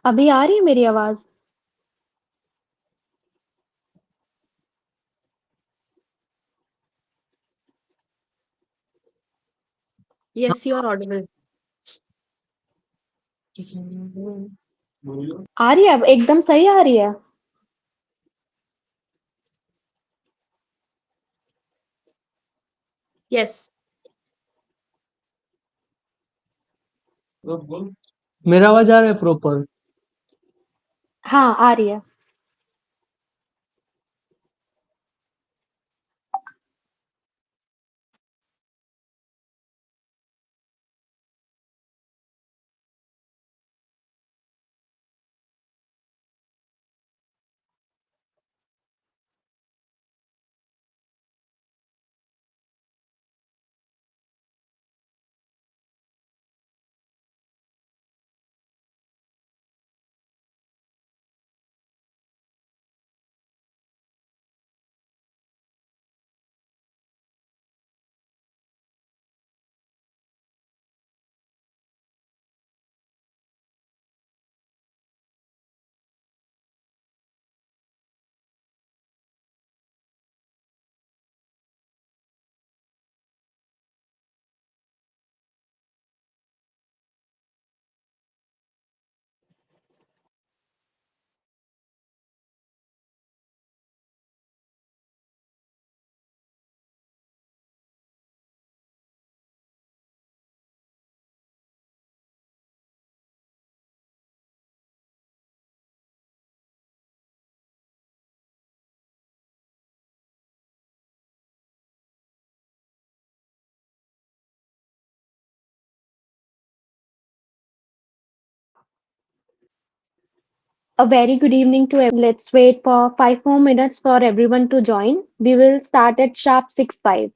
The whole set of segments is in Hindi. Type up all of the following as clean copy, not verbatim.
अभी आ रही है मेरी आवाज? Yes, you are audible. आ रही है अब एकदम सही आ रही है। Yes. मेरा आवाज आ रहा है प्रॉपर? हाँ, आ रही है। A very good evening to everyone. Let's wait for 5 more minutes for everyone to join. We will start at sharp 6:05.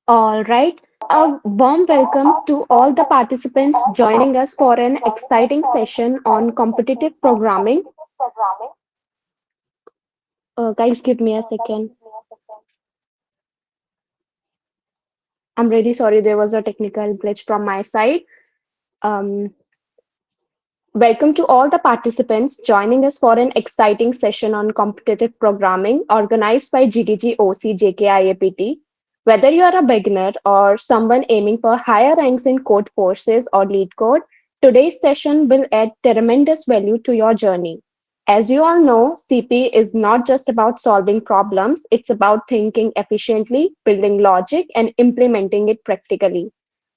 All right. A warm welcome to all the participants joining us for an exciting session on competitive programming. Guys, give me a second. I'm really sorry, there was a technical glitch from my side. Um, Welcome to all the participants joining us for an exciting session on competitive programming organized by GDG OC JKIAPT. Whether you are a beginner or someone aiming for higher ranks in code forces or lead code, today's session will add tremendous value to your journey. As you all know, CP is not just about solving problems, it's about thinking efficiently, building logic, and implementing it practically.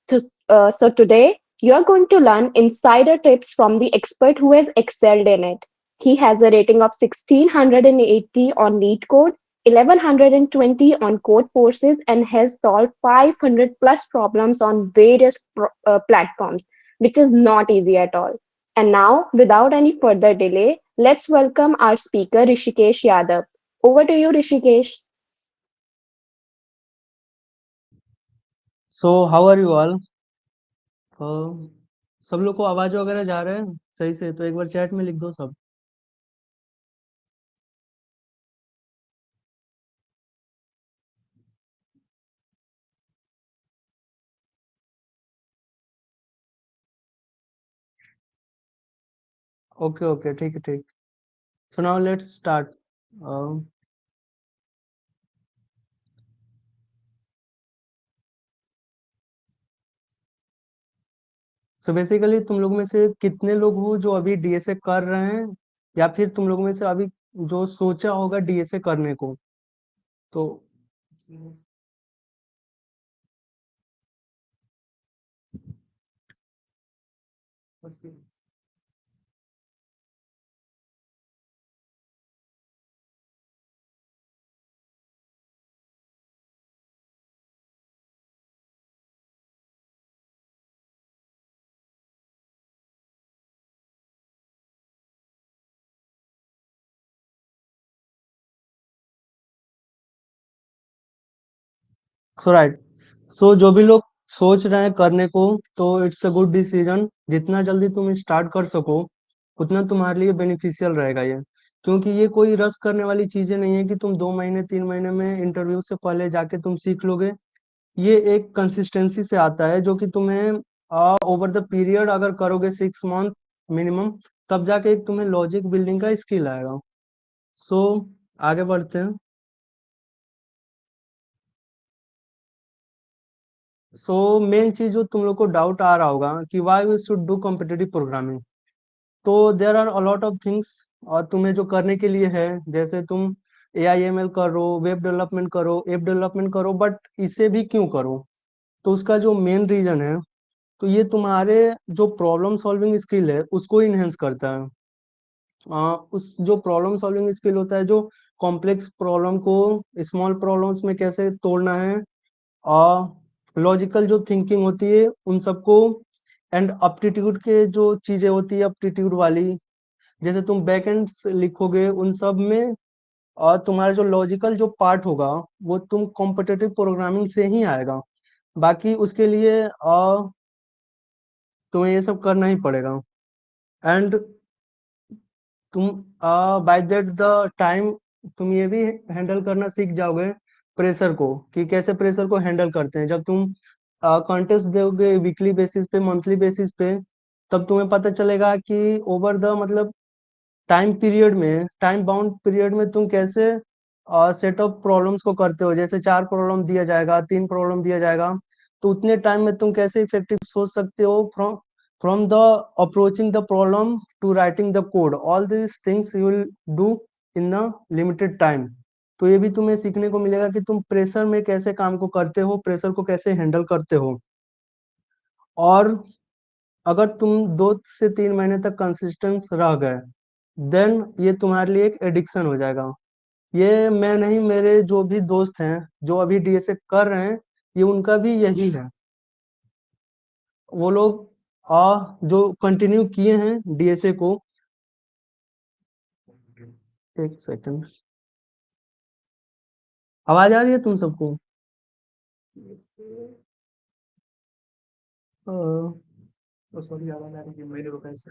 So today you're going to learn insider tips from the expert who has excelled in it. He has a rating of 1680 on LeetCode, 1120 on Code Forces, and has solved 500 plus problems on various platforms, which is not easy at all. And now, without any further delay, let's welcome our speaker Rishikesh Yadav. Over to you, Rishikesh. So how are you all? सब लोग को आवाज वगैरह जा रहे हैं सही से? तो एक बार चैट में लिख दो सब। ओके ओके, ठीक है, ठीक। So now let's start. So basically तुम लोग में से कितने लोग हो जो अभी डीएसए कर रहे हैं, या फिर तुम लोग में से अभी जो सोचा होगा डीएसए करने को? तो सो राइट। सो जो भी लोग सोच रहे हैं करने को, तो इट्स अ गुड डिसीजन। जितना जल्दी तुम स्टार्ट कर सको उतना तुम्हारे लिए बेनिफिशियल रहेगा ये, क्योंकि ये कोई रस करने वाली चीजें नहीं है कि तुम 2 महीने 3 महीने में इंटरव्यू से पहले जाके तुम सीख लोगे। ये एक कंसिस्टेंसी से आता है जो कि तुम्हें ओवर द पीरियड अगर करोगे 6 मंथ मिनिमम, तब जाके एक तुम्हें लॉजिक बिल्डिंग का स्किल आएगा। सो आगे बढ़ते हैं। सो मेन चीज जो तुम लोग को डाउट आ रहा होगा कि why we should do competitive programming. तो there are a lot of things और तुम्हें जो करने के लिए है, जैसे तुम AIML करो, वेब डेवलपमेंट करो, ऐप डेवलपमेंट करो, बट इसे भी क्यों करो? तो उसका जो मेन रीजन है, तो ये तुम्हारे जो प्रॉब्लम सॉल्विंग स्किल है उसको इनहेंस करता है। उस जो प्रॉब्लम सॉल्विंग स्किल होता है, जो कॉम्प्लेक्स प्रॉब्लम को स्मॉल प्रॉब्लम्स में कैसे तोड़ना है, लॉजिकल जो थिंकिंग होती है उन सबको, एंड aptitude के जो चीजें होती है aptitude वाली, जैसे तुम बैकएंड लिखोगे उन सब में, और तुम्हारा जो लॉजिकल जो पार्ट होगा वो तुम कॉम्पिटिटिव प्रोग्रामिंग से ही आएगा। बाकी उसके लिए तुम्हें ये सब करना ही पड़ेगा। एंड तुम बाय दैट द टाइम तुम ये भी हैंडल करना सीख जाओगे प्रेशर को, कि कैसे प्रेशर को हैंडल करते हैं। जब तुम कॉन्टेस्ट दोगे वीकली बेसिस पे, मंथली बेसिस पे, तब तुम्हें पता चलेगा कि ओवर द मतलब टाइम पीरियड में, टाइम बाउंड पीरियड में तुम कैसे सेट ऑफ प्रॉब्लम्स को करते हो। जैसे 4 प्रॉब्लम दिया जाएगा, 3 प्रॉब्लम दिया जाएगा, तो उतने टाइम में तुम कैसे इफेक्टिव सोच सकते हो from from the approaching the problem to writing the code, all this things you will do in a limited time. तो ये भी तुम्हें सीखने को मिलेगा कि तुम प्रेशर में कैसे काम को करते हो, प्रेशर को कैसे हैंडल करते हो। और अगर तुम 2 से 3 महीने तक कंसिस्टेंस रह गए, देन ये तुम्हारे लिए एक एडिक्शन हो जाएगा। ये मैं नहीं, मेरे जो भी दोस्त हैं जो अभी डीएसए कर रहे हैं, ये उनका भी यही है। वो लोग जो कंटिन्यू किए हैं डीएसए को। एक सेकंड, आवाज आ रही है तुम सबको? सॉरी आवाज आ रही है मेरे को कैसे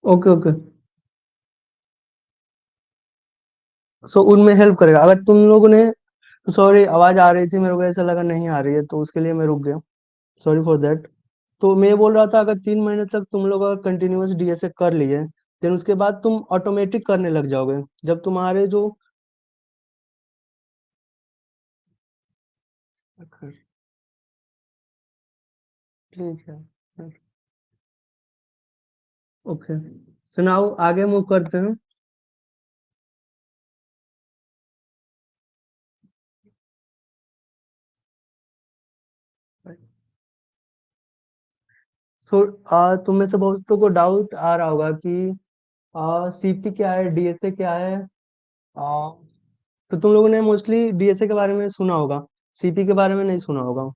ओके ओके सो उनमें हेल्प करेगा अगर तुम लोगों ने सॉरी आवाज आ रही थी मेरे को ऐसा लगा नहीं आ रही है तो उसके लिए मैं रुक गया सॉरी फॉर दैट तो मैं बोल रहा था अगर 3 महीने तक तुम लोग अगर कंटिन्यूअस डीएसए कर लिए देन उसके बाद तुम ऑटोमेटिक करने लग जाओगे जब तुम्हारे जो प्लीज ओके सुनाओ आगे मूव करते हैं सो तुम में से बहुतों को डाउट आ रहा होगा कि सीपी क्या है डीएसए क्या है तो तुम लोगों ने मोस्टली डीएसए के बारे में सुना होगा सीपी के बारे में नहीं सुना होगा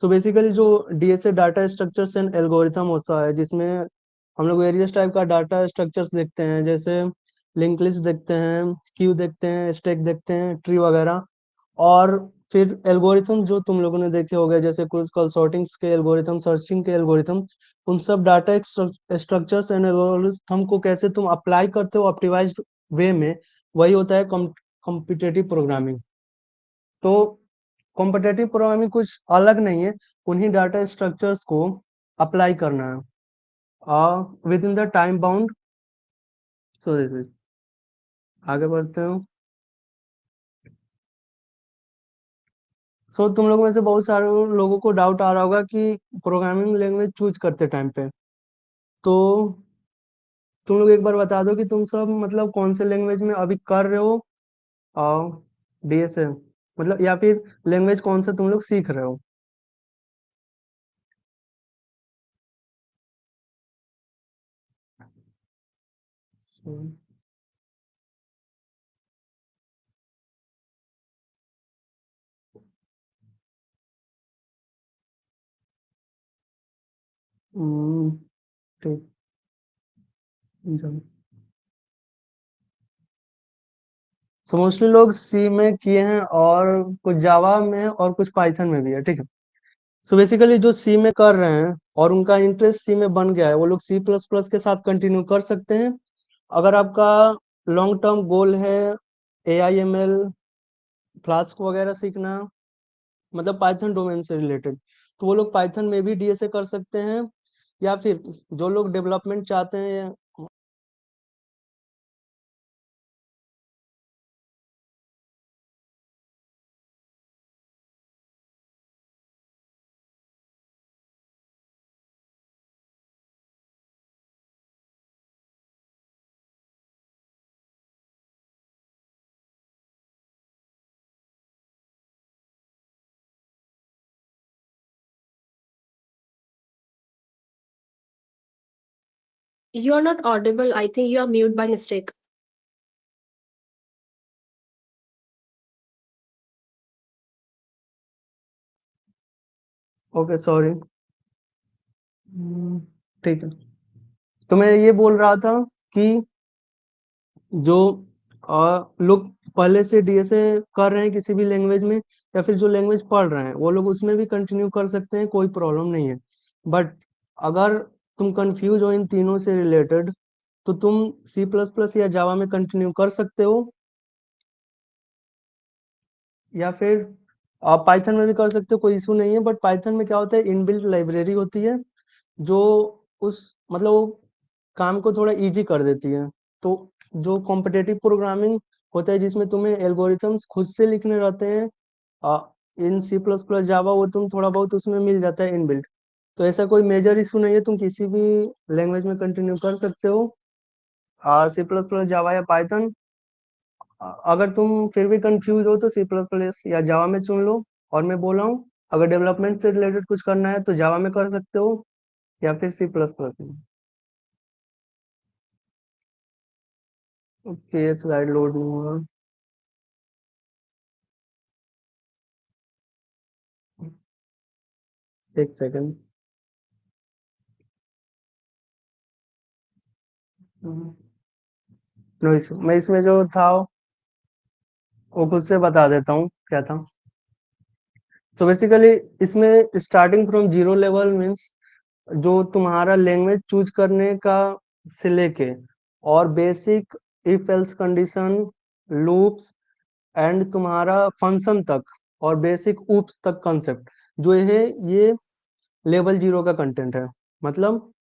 सो बेसिकली जो DSA data structures and algorithm होता है जिसमें हम लोग वेरियस टाइप का डाटा स्ट्रक्चर्स देखते हैं जैसे लिंक लिस्ट देखते हैं क्यू देखते हैं स्टैक देखते हैं ट्री वगैरह और फिर एल्गोरिथम जो तुम लोगों ने देखे होंगे जैसे कुछ कल सॉर्टिंग्स के एल्गोरिथम सर्चिंग के एल्गोरिथम उन सब डाटा स्ट्रक्चर्स एंड एल्गोरिथम को कैसे तुम अप्लाई करते हो ऑप्टिमाइज्ड वे में वही होता है कॉम्पिटेटिव प्रोग्रामिंग तो कॉम्पिटेटिव प्रोग्रामिंग कुछ अलग नहीं है उन्हीं डाटा स्ट्रक्चर्स को अप्लाई करना है with in the time bound so this is आगे बढ़ते हो सो तुम लोग में से बहुत सारे लोगों को डाउट आ रहा होगा कि प्रोग्रामिंग लैंग्वेज चूज करते टाइम पे तो तुम लोग एक बार बता दो कि तुम सब मतलब कौन से लैंग्वेज में अभी कर रहे हो डीएसए मतलब या फिर लैंग्वेज कौन सा तुम लोग सीख रहे हो हम्म, ठीक समझा। सो मोस्टली लोग सी में किए हैं और कुछ जावा में और कुछ पाइथन में भी है ठीक है सो बेसिकली जो सी में कर रहे हैं और उनका इंटरेस्ट सी में बन गया है वो लोग सी प्लस प्लस के साथ कंटिन्यू कर सकते हैं अगर आपका लॉन्ग टर्म गोल है ए आई एम एल फ्लास्क वगैरह सीखना मतलब पाइथन डोमेन से रिलेटेड तो वो लोग पाइथन में भी डीएसए कर सकते हैं या फिर जो लोग डेवलपमेंट चाहते हैं You are not audible. I think you are mute by mistake. Okay sorry ठीक है तो मैं ये बोल रहा था कि जो लोग पहले से डीएसए कर रहे हैं किसी भी लैंग्वेज में या फिर जो लैंग्वेज पढ़ रहे हैं वो लोग उसमें भी कंटिन्यू कर सकते हैं कोई प्रॉब्लम नहीं है बट अगर तुम कंफ्यूज हो इन तीनों से रिलेटेड तो तुम सी प्लस प्लस या जावा में कंटिन्यू कर सकते हो या फिर आप पाइथन में भी कर सकते हो कोई इशू नहीं है बट पाइथन में क्या होता है इनबिल्ट लाइब्रेरी होती है जो उस मतलब वो काम को थोड़ा इजी कर देती है तो जो कॉम्पिटेटिव प्रोग्रामिंग होता है जिसमें तुम्हें एल्गोरिथम्स खुद से लिखने रहते हैं इन सी प्लस प्लस जावा वो तुम थोड़ा बहुत उसमें मिल जाता है इनबिल्ट तो ऐसा कोई मेजर इशू नहीं है तुम किसी भी लैंग्वेज में कंटिन्यू कर सकते हो सी प्लस प्लस जावा या पाइथन अगर तुम फिर भी कंफ्यूज हो तो सी प्लस प्लस या जावा में चुन लो और मैं बोला हूँ अगर डेवलपमेंट से रिलेटेड कुछ करना है तो जावा में कर सकते हो या फिर सी प्लस प्लस में ओके स्लाइड लोड नहीं हुआ एक सेकंड नो इशू मैं इसमें जो था वो खुद से बता देता हूँ क्या था। सो बेसिकली इसमें starting from zero level means जो तुम्हारा लैंग्वेज चूज करने का से लेके और basic if else condition, loops and तुम्हारा फंक्शन तक और बेसिक ऊप्स तक कंसेप्ट जो है ये लेवल जीरो का कंटेंट है। मतलब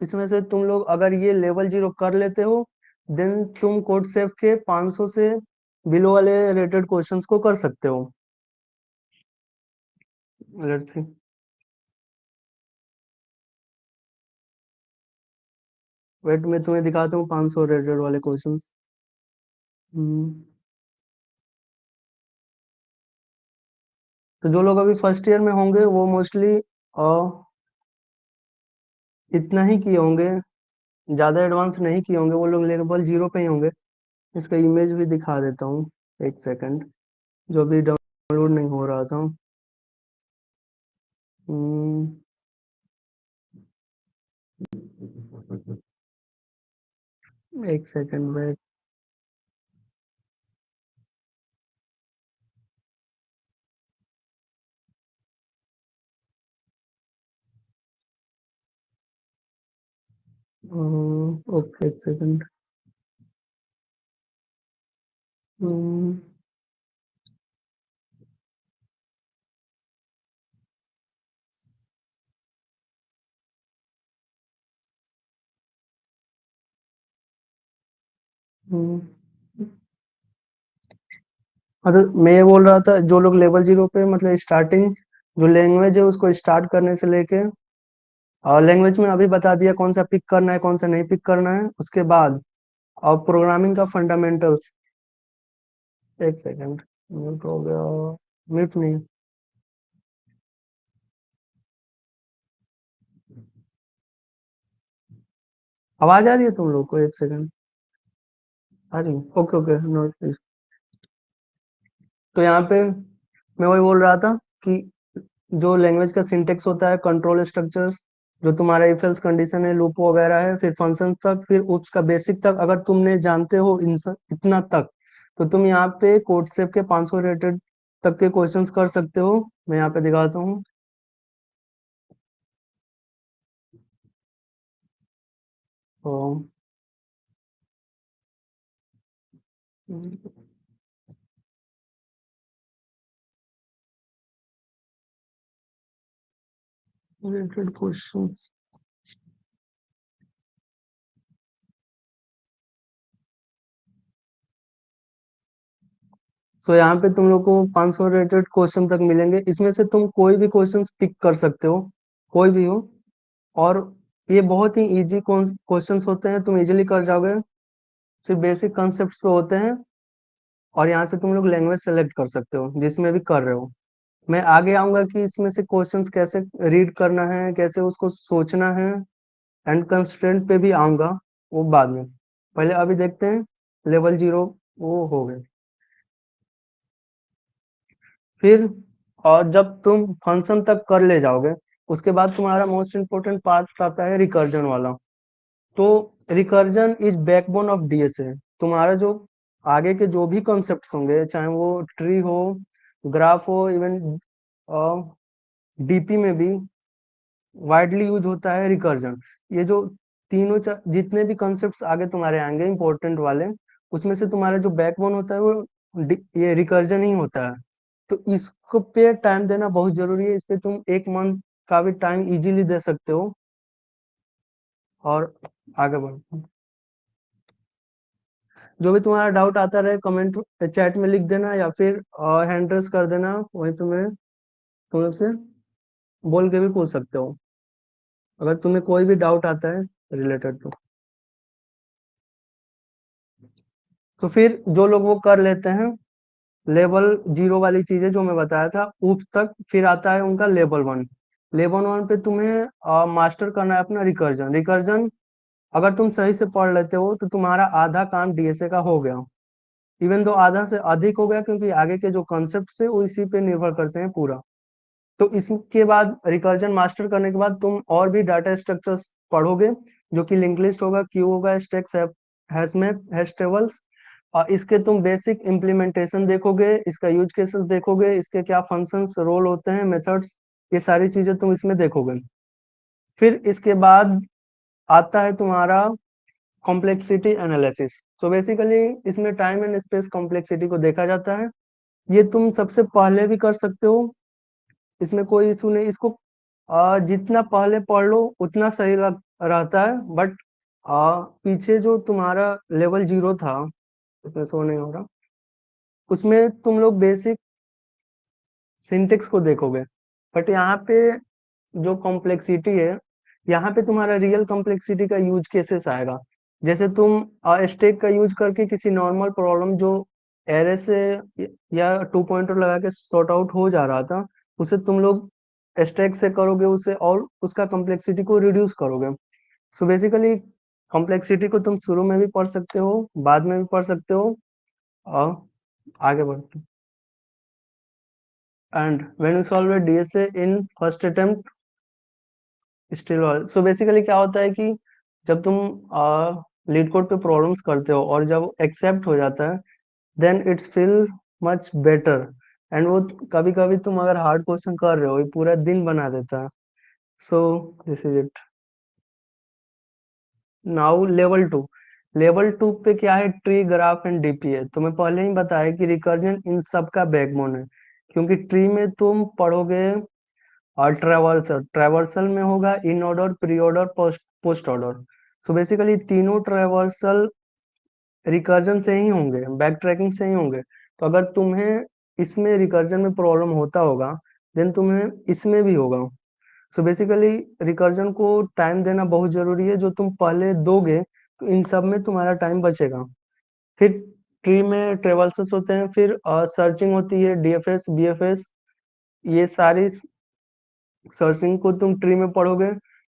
इसमें से तुम लोग अगर ये लेवल जीरो कर लेते हो देन तुम कोड सेफ के 500 से बिलो वाले रेटेड क्वेश्चंस को कर सकते हो। Let's see. वेट मैं तुम्हें दिखाता हूँ 500 रेटेड वाले क्वेश्चंस। तो जो लोग अभी फर्स्ट ईयर में होंगे वो मोस्टली इतना ही किए होंगे, ज्यादा एडवांस नहीं किए होंगे, वो लोग लेवल जीरो पे ही होंगे। इसका इमेज भी दिखा देता हूँ, एक सेकंड, जो भी डाउनलोड नहीं हो रहा था। हम्म, एक सेकंड वेट। ओके एक सेकंड। मतलब मैं ये बोल रहा था जो लोग लेवल जीरो पे मतलब स्टार्टिंग जो लैंग्वेज है उसको स्टार्ट करने से लेके और लैंग्वेज में अभी बता दिया कौन सा पिक करना है कौन सा नहीं पिक करना है, उसके बाद और प्रोग्रामिंग का फंडामेंटल्स। एक सेकंड, म्यूट हो गया, म्यूट नहीं, आवाज आ रही है तुम लोग को? एक सेकंड, आ रही है? Okay okay, no. तो यहाँ पे मैं वही बोल रहा था कि जो लैंग्वेज का सिंटेक्स होता है, कंट्रोल स्ट्रक्चर्स, जो तुम्हारा इफ एल्स कंडीशन है, लूप वगैरह है, फिर फंक्शन तक, फिर उप्स का बेसिक तक, अगर तुमने जानते हो इतना तक तो तुम यहाँ पे कोड सेफ के 500 रेटेड तक के क्वेश्चंस कर सकते हो। मैं यहाँ पे दिखाता हूँ। Rated questions. सो यहाँ पे तुम लोग को 500 रेटेड क्वेश्चन तक मिलेंगे, इसमें से तुम कोई भी क्वेश्चन पिक कर सकते हो, कोई भी हो। और ये बहुत ही इजी क्वेश्चंस होते हैं, तुम इजीली कर जाओगे। सिर्फ बेसिक कॉन्सेप्ट्स पे होते हैं और यहाँ से तुम लोग लैंग्वेज सेलेक्ट कर सकते हो जिसमें भी कर रहे हो। मैं आगे आऊंगा कि इसमें से क्वेश्चंस कैसे रीड करना है, कैसे उसको सोचना है, एंड कंस्ट्रेंट पे भी आऊंगा, वो बाद में। पहले अभी देखते हैं लेवल जीरो वो हो गए। फिर और जब तुम फंक्शन तक कर ले जाओगे उसके बाद तुम्हारा मोस्ट इम्पोर्टेंट पार्ट आता है रिकर्जन वाला। तो recursion is backbone of DSA. तुम्हारा जो आगे के जो भी कॉन्सेप्ट्स होंगे, चाहे वो ट्री हो, ग्राफ हो, इवन डीपी में भी वाइडली यूज होता है रिकर्जन। ये जो तीनों जितने भी कॉन्सेप्ट्स आगे तुम्हारे आएंगे इंपॉर्टेंट वाले, उसमें से तुम्हारा जो बैकबोन होता है वो ये रिकर्जन ही होता है। तो इसको पे टाइम देना बहुत जरूरी है, इस पे तुम एक मंथ का भी टाइम इजीली दे सकते हो। और आगे बढ़ते हैं। जो भी तुम्हारा डाउट आता रहे कमेंट चैट में लिख देना या फिर हैंड रेस कर देना, वहीं पे मैं तुम लोग से बोल के भी पूछ सकते हो अगर तुम्हें कोई भी डाउट आता है रिलेटेड तो। फिर जो लोग वो कर लेते हैं लेवल जीरो वाली चीजें जो मैं बताया था ऊप्स तक, फिर आता है उनका लेवल वन। लेवल वन पे तुम्हें मास्टर करना है अपना रिकर्जन। रिकर्जन अगर तुम सही से पढ़ लेते हो तो तुम्हारा आधा काम डीएसए का हो गया। इवन दो आधा से अधिक हो गया, क्योंकि आगे के जो कॉन्सेप्ट है वो इसी पे निर्भर करते हैं पूरा। तो इसके बाद रिकर्जन मास्टर करने के बाद तुम और भी डाटा स्ट्रक्चर्स पढ़ोगे, जो कि लिंक लिस्ट होगा, क्यू होगा, स्टैक्स है, हैश मैप, हैश टेबल्स, और इसके तुम बेसिक इम्प्लीमेंटेशन देखोगे, इसका यूज केसेस देखोगे, इसके क्या फंक्शंस रोल होते हैं, मेथड्स, ये सारी चीजें तुम इसमें देखोगे। फिर इसके बाद आता है तुम्हारा कॉम्प्लेक्सिटी एनालिसिस। तो बेसिकली इसमें टाइम एंड स्पेस कॉम्प्लेक्सिटी को देखा जाता है। ये तुम सबसे पहले भी कर सकते हो, इसमें कोई इशू नहीं। इसको जितना पहले पढ़ लो उतना सही रहता है, बट पीछे जो तुम्हारा लेवल 0 था, इसमें शो नहीं हो रहा, उसमें तुम लोग बेसिक सिंटेक्स को देखोगे। बट यहाँ पे जो कॉम्प्लेक्सिटी है, यहाँ पे तुम्हारा रियल कॉम्प्लेक्सिटी का यूज केसेस आएगा। जैसे तुम स्टैक का यूज करके किसी नॉर्मल प्रॉब्लम जो एरे से या टू पॉइंटर लगा के सॉर्ट आउट हो जा रहा था, उसे तुम लोग स्टैक से करोगे उसे, और उसका कॉम्प्लेक्सिटी को रिड्यूस करोगे। सो बेसिकली कॉम्प्लेक्सिटी को तुम शुरू में भी पढ़ सकते हो, बाद में भी पढ़ सकते हो, और आगे बढ़ते। And when you solve a DSA in first attempt still. So basically क्या होता है कि जब तुम लीड कोड पे प्रॉब्लम्स करते हो और जब एक्सेप्ट हो जाता है, then it's feel much better. And वो कभी कभी तुम अगर हार्ड क्वेश्चन कर रहे हो, ये पूरा दिन बना देता है। So this is it. Now level 2 पे क्या है, ट्री, ग्राफ एंड डीपी है। तुम्हें पहले ही बताया कि रिकर्जन इन सब का बैकबोन है, क्योंकि ट्री में तुम पढ़ोगे और ट्रैवर्सल, ट्रैवर्सल में होगा in order, pre order, post order. So basically तीनों ट्रैवर्सल रिकर्जन से ही होंगे, बैक ट्रैकिंग से ही होंगे। तो अगर तुम्हें इसमें रिकर्जन में प्रॉब्लम होता होगा, देन तुम्हें इसमें भी होगा। सो बेसिकली रिकर्जन को टाइम देना बहुत जरूरी है। जो तुम पहले दोगे तो इन सब में तुम्हारा टाइम बचेगा। फिर ट्री में ट्रेवल्सेस होते हैं, फिर सर्चिंग होती है, डीएफएस, बीएफएस, ये सारी सर्चिंग को तुम ट्री में पढ़ोगे।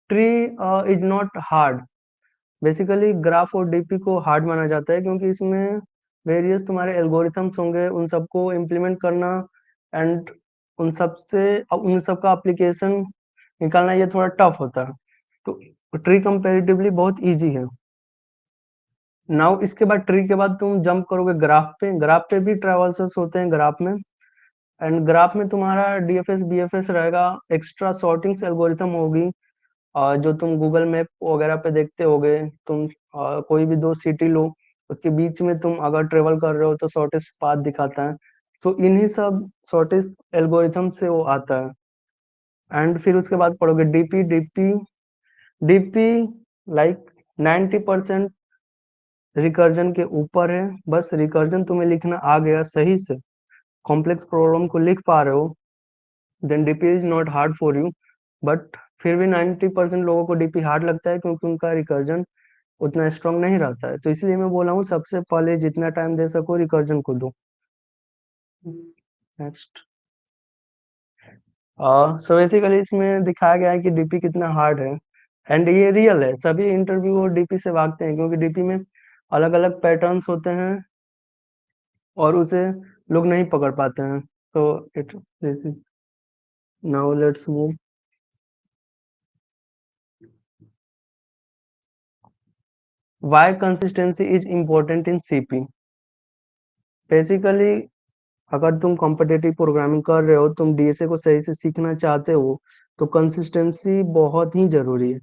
Tree is not hard. Basically graph और डीपी को हार्ड माना जाता है, क्योंकि इसमें वेरियस तुम्हारे एल्गोरिथम्स होंगे, उन सबको इम्प्लीमेंट करना एंड उन सब का एप्लीकेशन निकालना, ये थोड़ा टफ होता है। तो ट्री कंपैरेटिवली बहुत इजी है। नाउ इसके बाद ट्री के बाद तुम जंप करोगे ग्राफ पे। ग्राफ पे भी ट्रैवर्सेस होते हैं ग्राफ में, एंड ग्राफ में तुम्हारा डीएफएस, बीएफएस रहेगा, एक्स्ट्रा सॉर्टिंग्स एल्गोरिथम होगी, जो तुम गूगल मैप वगैरह पे देखते होगे। तुम कोई भी दो सिटी लो, उसके बीच में तुम अगर ट्रेवल कर रहे हो तो शॉर्टेस्ट पाथ दिखाता है। तो इन्हीं सब शॉर्टेस्ट एल्गोरिथम से वो आता है। एंड फिर उसके बाद पढ़ोगे डीपी। डीपी लाइक 90% रिकर्जन के ऊपर है। बस रिकर्जन तुम्हें लिखना आ गया सही से, कॉम्प्लेक्स प्रॉब्लम को लिख पा रहे हो, then DP is not hard for you. But फिर भी 90% लोगों को डीपी हार्ड लगता है, क्योंकि उनका रिकर्जन उतना स्ट्रांग नहीं रहता है। तो इसलिए मैं बोला हूँ सबसे पहले जितना टाइम दे सको रिकर्जन को दो। नेक्स्ट। सो बेसिकली इसमें दिखाया गया है कि डीपी कितना हार्ड है, एंड ये रियल है। सभी इंटरव्यू और डीपी से भागते हैं, क्योंकि डीपी में अलग अलग पैटर्न्स होते हैं और उसे लोग नहीं पकड़ पाते हैं। तो it this is. Now let's move. Why consistency is important in CP. Basically अगर तुम कॉम्पिटिटिव प्रोग्रामिंग कर रहे हो, तुम डीएसए को सही से सीखना चाहते हो, तो कंसिस्टेंसी बहुत ही जरूरी है।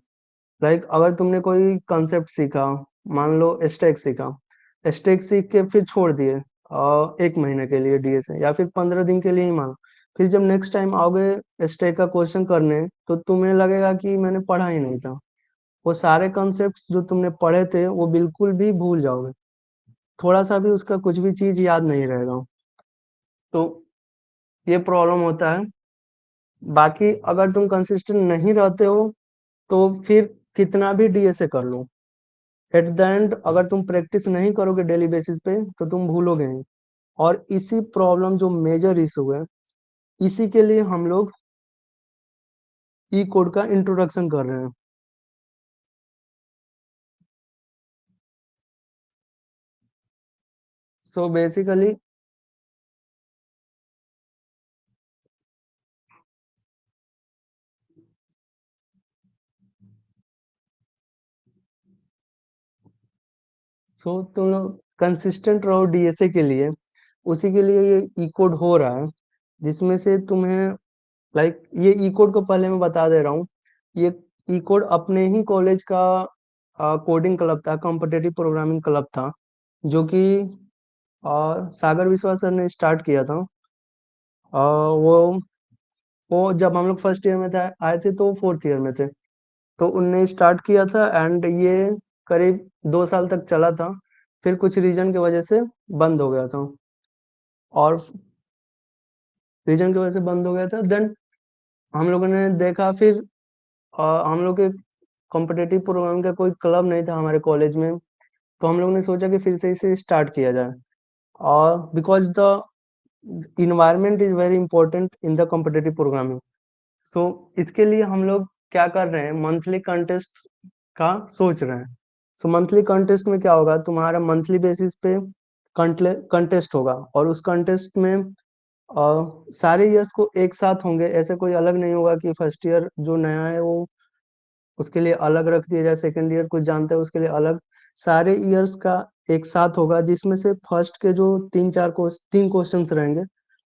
लाइक अगर तुमने कोई कंसेप्ट सीखा, मान लो स्टैक सीखा, स्टैक सीख के फिर छोड़ दिए 1 महीने के लिए डीएसए, या फिर 15 दिन के लिए ही मान लो, फिर जब नेक्स्ट टाइम आओगे स्टैक का क्वेश्चन करने, तो तुम्हें लगेगा कि मैंने पढ़ा ही नहीं था। वो सारे कॉन्सेप्ट्स जो तुमने पढ़े थे वो बिल्कुल भी भूल जाओगे, थोड़ा सा भी उसका कुछ भी चीज याद नहीं रहेगा। तो ये प्रॉब्लम होता है। बाकी अगर तुम कंसिस्टेंट नहीं रहते हो, तो फिर कितना भी डीएसए कर लो, एट द एंड अगर तुम प्रैक्टिस नहीं करोगे डेली बेसिस पे, तो तुम भूलोगे ही। और इसी प्रॉब्लम जो मेजर इशू है, इसी के लिए हम लोग ई कोड का इंट्रोडक्शन कर रहे हैं। सो बेसिकली सो तुम लोग कंसिस्टेंट रहो डीएसए के लिए, उसी के लिए ये ई कोड हो रहा है, जिसमें से तुम्हें लाइक ये ई कोड को पहले मैं बता दे रहा हूँ। ये ई कोड अपने ही कॉलेज का कोडिंग क्लब था, कॉम्पिटिटिव प्रोग्रामिंग क्लब था, जो कि सागर विश्वास सर ने स्टार्ट किया था। वो जब हम लोग फर्स्ट ईयर में थे आए थे तो फोर्थ ईयर में थे, तो उनने स्टार्ट किया था एंड ये करीब 2 साल तक चला था। फिर कुछ रीजन की वजह से बंद हो गया था, और रीजन की वजह से बंद हो गया था। देन हम लोगों ने देखा, फिर हम लोग के कॉम्पिटिटिव प्रोग्राम का कोई क्लब नहीं था हमारे कॉलेज में, तो हम लोगों ने सोचा कि फिर से इसे स्टार्ट किया जाए। और because the environment is very important in the competitive programming, so इसके लिए हम लोग क्या कर रहे हैं, मंथली कंटेस्ट का सोच रहे हैं। सो मंथली कंटेस्ट में क्या होगा, तुम्हारा मंथली बेसिस पे कंटेस्ट होगा, और उस कंटेस्ट में सारे ईयर्स को एक साथ होंगे, ऐसे कोई अलग नहीं होगा कि फर्स्ट ईयर जो नया है वो उसके लिए अलग रख दिया जाए, सेकेंड ईयर कुछ जानता है उसके लिए अलग। सारे ईयर्स का एक साथ होगा, जिसमें से फर्स्ट के जो 3 क्वेश्चंस रहेंगे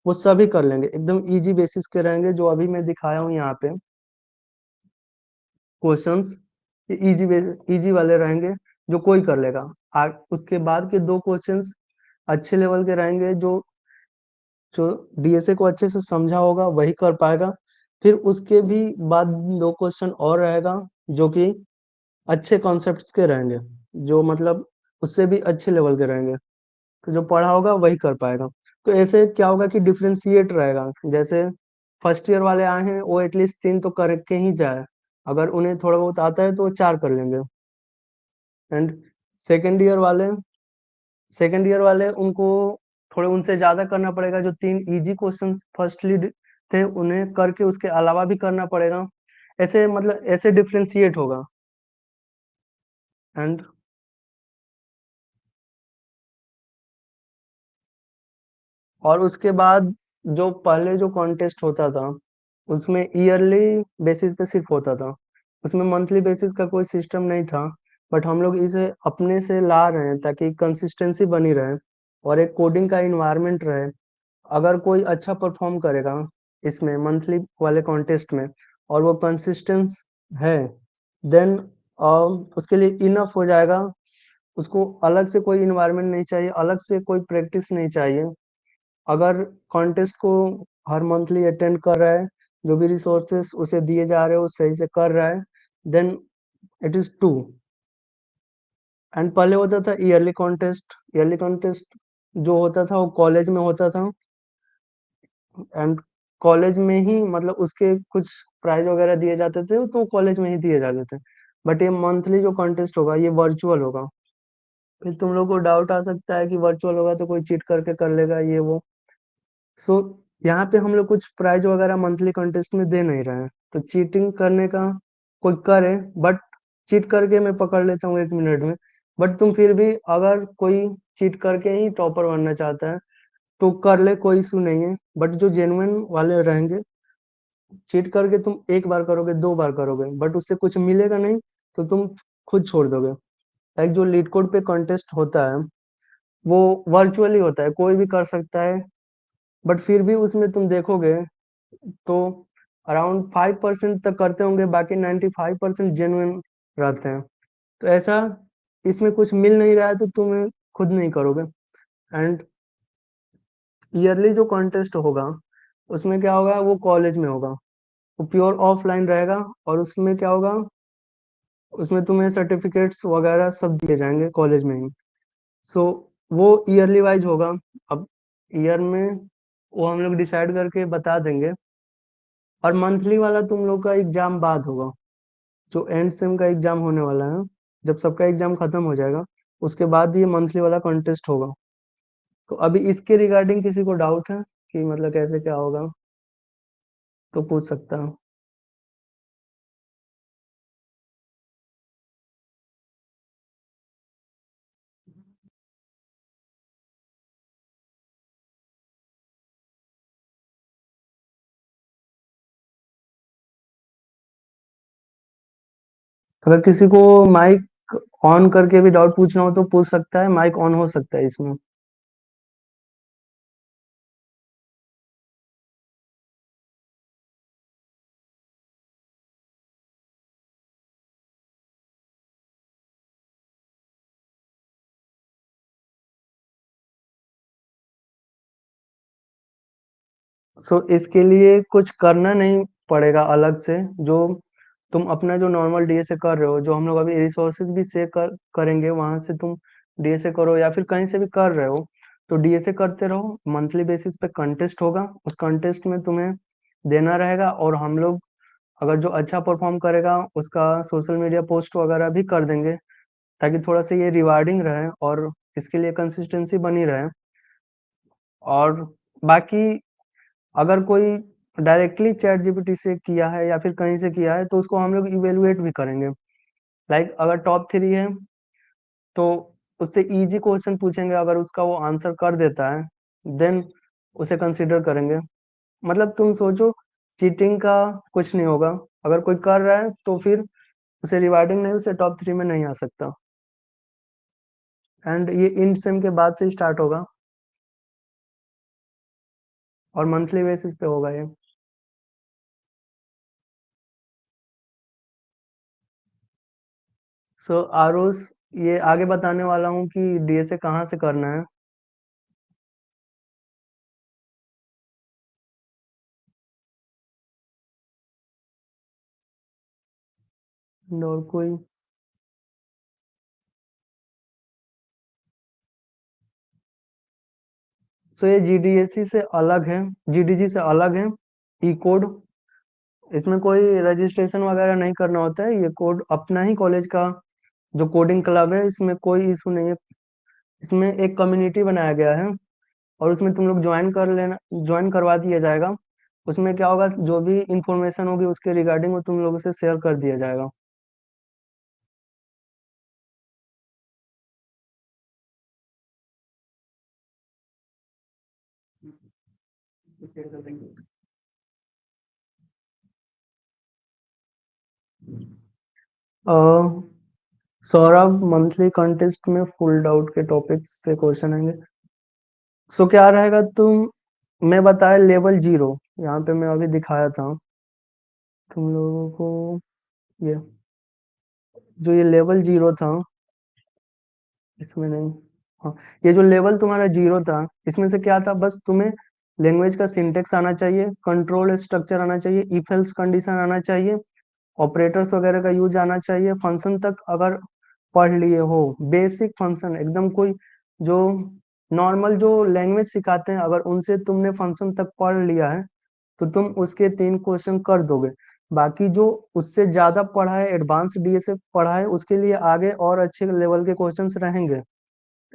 वो सभी कर लेंगे, एकदम इजी बेसिस के रहेंगे, जो अभी मैं दिखाया हूँ यहाँ पे क्वेश्चंस, इजी इजी वाले रहेंगे, जो कोई कर लेगा। उसके बाद के 2 क्वेश्चंस अच्छे लेवल के रहेंगे, जो जो डीएसए को अच्छे से समझा होगा वही कर पाएगा। फिर उसके भी बाद 2 क्वेश्चन और रहेगा, जो कि अच्छे कॉन्सेप्ट्स के रहेंगे, जो मतलब उससे भी अच्छे लेवल के रहेंगे, तो जो पढ़ा होगा वही कर पाएगा। तो ऐसे क्या होगा कि डिफरेंशिएट रहेगा, जैसे फर्स्ट ईयर वाले आए हैं वो एटलीस्ट 3 तो करके ही जाए, अगर उन्हें थोड़ा बहुत आता है तो वो 4 कर लेंगे। एंड सेकेंड ईयर वाले सेकेंड ईयर वाले उनको थोड़े उनसे ज्यादा करना पड़ेगा, जो 3 इजी क्वेश्चन फर्स्टली थे उन्हें करके उसके अलावा भी करना पड़ेगा। ऐसे मतलब ऐसे डिफरेंशिएट होगा। एंड और उसके बाद जो पहले जो कॉन्टेस्ट होता था उसमें ईयरली बेसिस पे सिर्फ होता था, उसमें मंथली बेसिस का कोई सिस्टम नहीं था। बट हम लोग इसे अपने से ला रहे हैं ताकि कंसिस्टेंसी बनी रहे और एक कोडिंग का इन्वायरमेंट रहे। अगर कोई अच्छा परफॉर्म करेगा इसमें मंथली वाले कॉन्टेस्ट में और वो कंसिस्टेंस है, देन उसके लिए इनफ हो जाएगा। उसको अलग से कोई इन्वायरमेंट नहीं चाहिए, अलग से कोई प्रैक्टिस नहीं चाहिए। अगर कॉन्टेस्ट को हर मंथली अटेंड कर रहा है, जो भी रिसोर्सेस उसे दिए जा रहे हो सही से कर रहा है, then it is too. And पहले होता था ईयरली कॉन्टेस्ट जो होता था वो कॉलेज में होता था, एंड कॉलेज में ही मतलब उसके कुछ प्राइज वगैरह दिए जाते थे, तो कॉलेज में ही दिए जाते थे। बट ये मंथली जो कॉन्टेस्ट होगा ये वर्चुअल होगा। फिर तुम लोग को डाउट आ सकता है कि वर्चुअल होगा तो कोई चीट करके कर लेगा ये वो। सो यहाँ पे हम लोग कुछ प्राइज वगैरह मंथली कंटेस्ट में दे नहीं रहे हैं, तो चीटिंग करने का कोई करे, बट चीट करके मैं पकड़ लेता हूँ 1 मिनट में। बट तुम फिर भी अगर कोई चीट करके ही टॉपर बनना चाहता है तो कर ले, कोई इशू नहीं है। बट जो जेन्युइन वाले रहेंगे, चीट करके तुम एक बार करोगे 2 बार करोगे बट उससे कुछ मिलेगा नहीं, तो तुम खुद छोड़ दोगे। एक जो लीड कोड पे कॉन्टेस्ट होता है वो वर्चुअली होता है, कोई भी कर सकता है। बट फिर भी उसमें तुम देखोगे तो अराउंड 5% तक करते होंगे, बाकी 95% जेन्युइन रहते हैं। तो ऐसा इसमें कुछ मिल नहीं रहा है तो तुम्हें खुद नहीं करोगे। एंड ईयरली जो कॉन्टेस्ट होगा उसमें क्या होगा, वो कॉलेज में होगा, वो प्योर ऑफलाइन रहेगा। और उसमें क्या होगा, उसमें तुम्हें सर्टिफिकेट्स वगैरह सब दिए जाएंगे कॉलेज में ही। सो वो ईयरली वाइज होगा। अब ईयर में वो हम लोग डिसाइड करके बता देंगे। और मंथली वाला तुम लोग का एग्जाम बाद होगा, जो एंड सेम का एग्जाम होने वाला है, जब सबका एग्जाम खत्म हो जाएगा उसके बाद ये मंथली वाला कॉन्टेस्ट होगा। तो अभी इसके रिगार्डिंग किसी को डाउट है कि मतलब कैसे क्या होगा, तो पूछ सकता हूँ। अगर किसी को माइक ऑन करके भी डाउट पूछना हो तो पूछ सकता है, माइक ऑन हो सकता है इसमें। सो इसके लिए कुछ करना नहीं पड़ेगा अलग से, जो तुम अपना जो नॉर्मल डीएसए कर रहे हो, जो हम लोग अभी रिसोर्सेज भी शेयर करेंगे, वहां से तुम डीएसए करो या फिर कहीं से भी कर रहे हो तो डीएसए करते रहो। मंथली बेसिस पे कंटेस्ट होगा, उस कंटेस्ट में तुम्हें देना रहेगा, और हम लोग अगर जो अच्छा परफॉर्म करेगा उसका सोशल मीडिया पोस्ट वगैरह भी कर देंगे, ताकि थोड़ा सा ये रिवार्डिंग रहे और इसके लिए कंसिस्टेंसी बनी रहे। और बाकी अगर कोई डायरेक्टली चैट जीपीटी से किया है या फिर कहीं से किया है तो उसको हम लोग इवेलुएट भी करेंगे। लाइक अगर टॉप 3 है तो उससे इजी क्वेश्चन पूछेंगे, अगर उसका वो आंसर कर देता है देन उसे कंसिडर करेंगे। मतलब तुम सोचो, चीटिंग का कुछ नहीं होगा, अगर कोई कर रहा है तो फिर उसे रिवार्डिंग नहीं, उसे टॉप 3 में नहीं आ सकता। एंड ये इंड सेम के बाद से स्टार्ट होगा और मंथली बेसिस पे होगा ये। सो आरुष, ये आगे बताने वाला हूँ कि डीएसए कहाँ से करना है। और कोई? सो ये जीडीएससी से अलग है, जीडीजी से अलग है। ई कोड, इसमें कोई रजिस्ट्रेशन वगैरह नहीं करना होता है, ये कोड अपना ही कॉलेज का जो कोडिंग क्लब है, इसमें कोई इशू नहीं है। इसमें एक कम्युनिटी बनाया गया है और उसमें तुम लोग ज्वाइन कर लेना, ज्वाइन करवा दिया जाएगा। उसमें क्या होगा, जो भी इंफॉर्मेशन होगी उसके रिगार्डिंग वो तुम लोगों से शेयर कर दिया जाएगा। अ, सौरभ, मंथली कंटेस्ट में फुल डाउट के टॉपिक्स से क्वेश्चन आएंगे। सो क्या रहेगा, मैं बताया लेवल 0, यहाँ पे मैं अभी दिखाया था तुम लोगों को। ये जो ये लेवल 0 था, इसमें नहीं, हाँ, ये जो लेवल तुम्हारा 0 था, इसमें से क्या था, बस तुम्हें लैंग्वेज का सिंटेक्स आना चाहिए, कंट्रोल स्ट्रक्चर आना चाहिए, इफ एल्स कंडीशन आना चाहिए, ऑपरेटर्स वगैरह का यूज आना चाहिए, फंक्शन तक अगर पढ़ लिए हो, बेसिक फंक्शन एकदम, कोई जो नॉर्मल जो लैंग्वेज सिखाते हैं अगर उनसे तुमने फंक्शन तक पढ़ लिया है तो तुम उसके 3 क्वेश्चन कर दोगे। बाकी जो उससे ज्यादा पढ़ा है, एडवांस डीएसए पढ़ा है, उसके लिए आगे और अच्छे लेवल के क्वेश्चंस रहेंगे।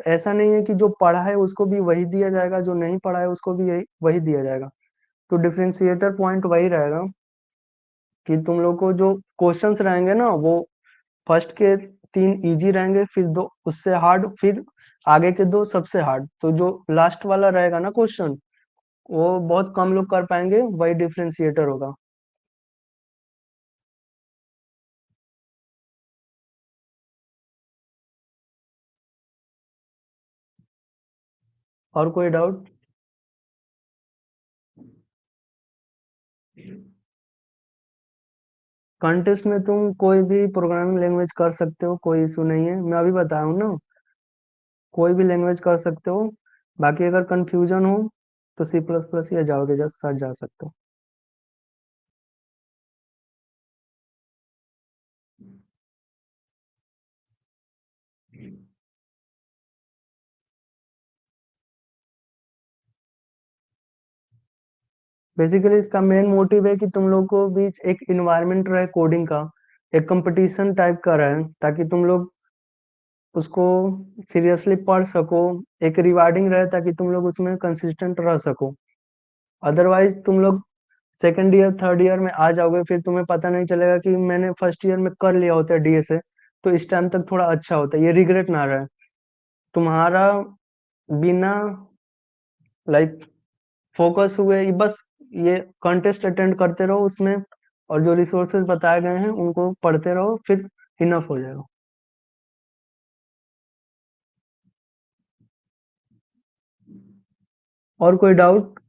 ऐसा नहीं है कि जो पढ़ा है उसको भी वही दिया जाएगा, जो नहीं पढ़ा है उसको भी यही वही दिया जाएगा। तो डिफरेंशिएटर पॉइंट वही रहेगा कि तुम लोग को जो क्वेश्चंस रहेंगे ना, वो फर्स्ट के 3 इजी रहेंगे, फिर 2 उससे हार्ड, फिर आगे के 2 सबसे हार्ड, तो जो लास्ट वाला रहेगा ना क्वेश्चन, वो बहुत कम लोग कर पाएंगे, वही डिफरेंशिएटर होगा। और कोई डाउट? कॉन्टेस्ट में तुम कोई भी प्रोग्रामिंग लैंग्वेज कर सकते हो, कोई इशू नहीं है, मैं अभी बताया हूँ ना, कोई भी लैंग्वेज कर सकते हो। बाकी अगर कंफ्यूजन हो तो सी प्लस प्लस या जावा के साथ जा सकते हो। बेसिकली इसका मेन मोटिव है कि तुम लोग को बीच एक इन्वायरमेंट रहे कोडिंग का, एक कंपटीशन टाइप का रहे, ताकि तुम लोग उसको सीरियसली पढ़ सको, एक रिवार्डिंग रहे ताकि तुम लोग उसमें कंसिस्टेंट रह सको। अदरवाइज तुम लोग सेकंड ईयर थर्ड ईयर में आ जाओगे, फिर तुम्हें पता नहीं चलेगा कि मैंने फर्स्ट ईयर में कर लिया होता है डीएसए, तो इस टाइम तक थोड़ा अच्छा होता है, ये रिग्रेट ना रहे तुम्हारा। बिना लाइक फोकस हुए बस ये कंटेस्ट अटेंड करते रहो उसमें, और जो रिसोर्सेज बताए गए हैं उनको पढ़ते रहो, फिर इनफ हो जाएगा। और कोई डाउट?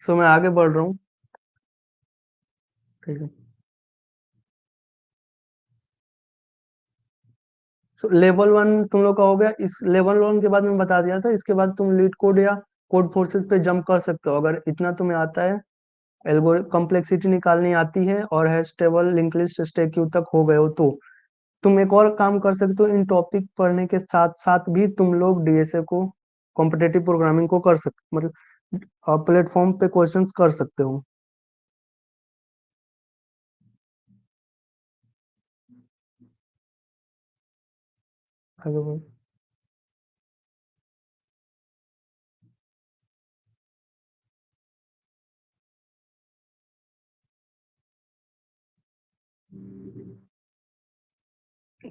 सो मैं आगे बढ़ रहा हूँ। ठीक है। सो लेवल 1 तुम लोग का हो गया। इस लेवल 1 के बाद मैं बता दिया था, इसके बाद तुम लीड कोड या कोड फोर्सेस पे जंप कर सकते हो अगर इतना तुम्हें आता है, एल्गोरिथम कॉम्प्लेक्सिटी निकालनी आती है और hash table link list stack queue तक हो गए हो तो तुम एक और काम कर सकते हो। इन टॉपिक पढ़ने के साथ साथ भी तुम लोग डीएसए को, कॉम्पिटेटिव प्रोग्रामिंग को कर सकते, मतलब प्लेटफॉर्म पे क्वेश्चंस कर सकते हो। आगे बढ़ो।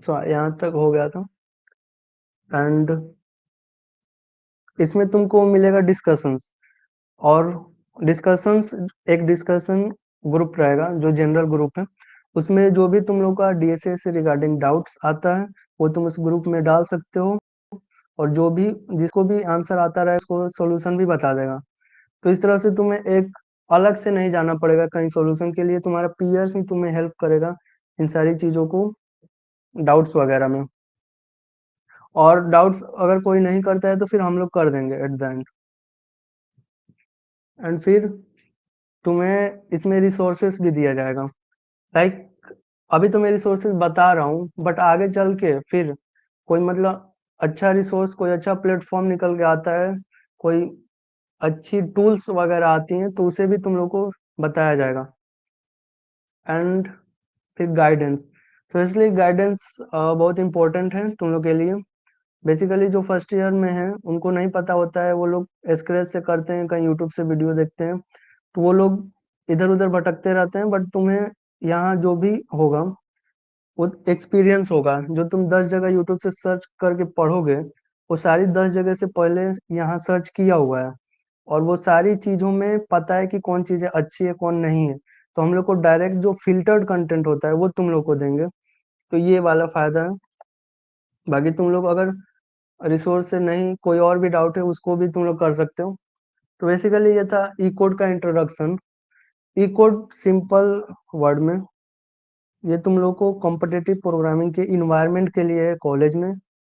तो यहाँ तक हो गया था। एंड इसमें तुमको मिलेगा डिस्कशंस, और डिस्कशंस, एक डिस्कशन ग्रुप रहेगा जो जनरल ग्रुप है, उसमें जो भी तुम लोग का डीएसए से रिगार्डिंग डाउट्स आता है वो तुम उस ग्रुप में डाल सकते हो, और जो भी जिसको भी आंसर आता रहे उसको सॉल्यूशन भी बता देगा। तो इस तरह से तुम्हें एक अलग से नहीं जाना पड़ेगा कहीं सॉल्यूशन के लिए, तुम्हारा पीयर्स ही तुम्हें हेल्प करेगा इन सारी चीजों को, डाउट्स वगैरह में। और डाउट्स अगर कोई नहीं करता है तो फिर हम लोग कर देंगे एट द एंड। एंड फिर तुम्हें इसमें रिसोर्सेस भी दिया जाएगा। लाइक अभी तो मैं रिसोर्सेज बता रहा हूँ, बट आगे चल के फिर कोई मतलब अच्छा रिसोर्स, कोई अच्छा प्लेटफॉर्म निकल के आता है, कोई अच्छी टूल्स वगैरह आती हैं तो उसे भी तुम लोग को बताया जाएगा। एंड फिर गाइडेंस, तो इसलिए गाइडेंस बहुत इंपॉर्टेंट है तुम लोग के लिए। बेसिकली जो फर्स्ट ईयर में है उनको नहीं पता होता है, वो लोग स्क्रैच से करते हैं, कहीं यूट्यूब से वीडियो देखते हैं, तो वो लोग इधर उधर भटकते रहते हैं। बट तुम्हें यहाँ जो भी होगा वो एक्सपीरियंस होगा, जो तुम 10 जगह यूट्यूब से सर्च करके पढ़ोगे वो सारी 10 जगह से पहले यहाँ सर्च किया हुआ है, और वो सारी चीजों में पता है कि कौन चीजें अच्छी है कौन नहीं है। तो हम लोग को डायरेक्ट जो फिल्टर्ड कंटेंट होता है वो तुम लोग को देंगे, तो ये वाला फायदा है। बाकी तुम लोग अगर रिसोर्स से नहीं, कोई और भी डाउट है उसको भी तुम लोग कर सकते हो। तो बेसिकली ये था ई कोड का इंट्रोडक्शन। ई कोड सिंपल वर्ड में ये तुम लोग को कॉम्पिटिटिव प्रोग्रामिंग के इन्वायरमेंट के लिए है कॉलेज में।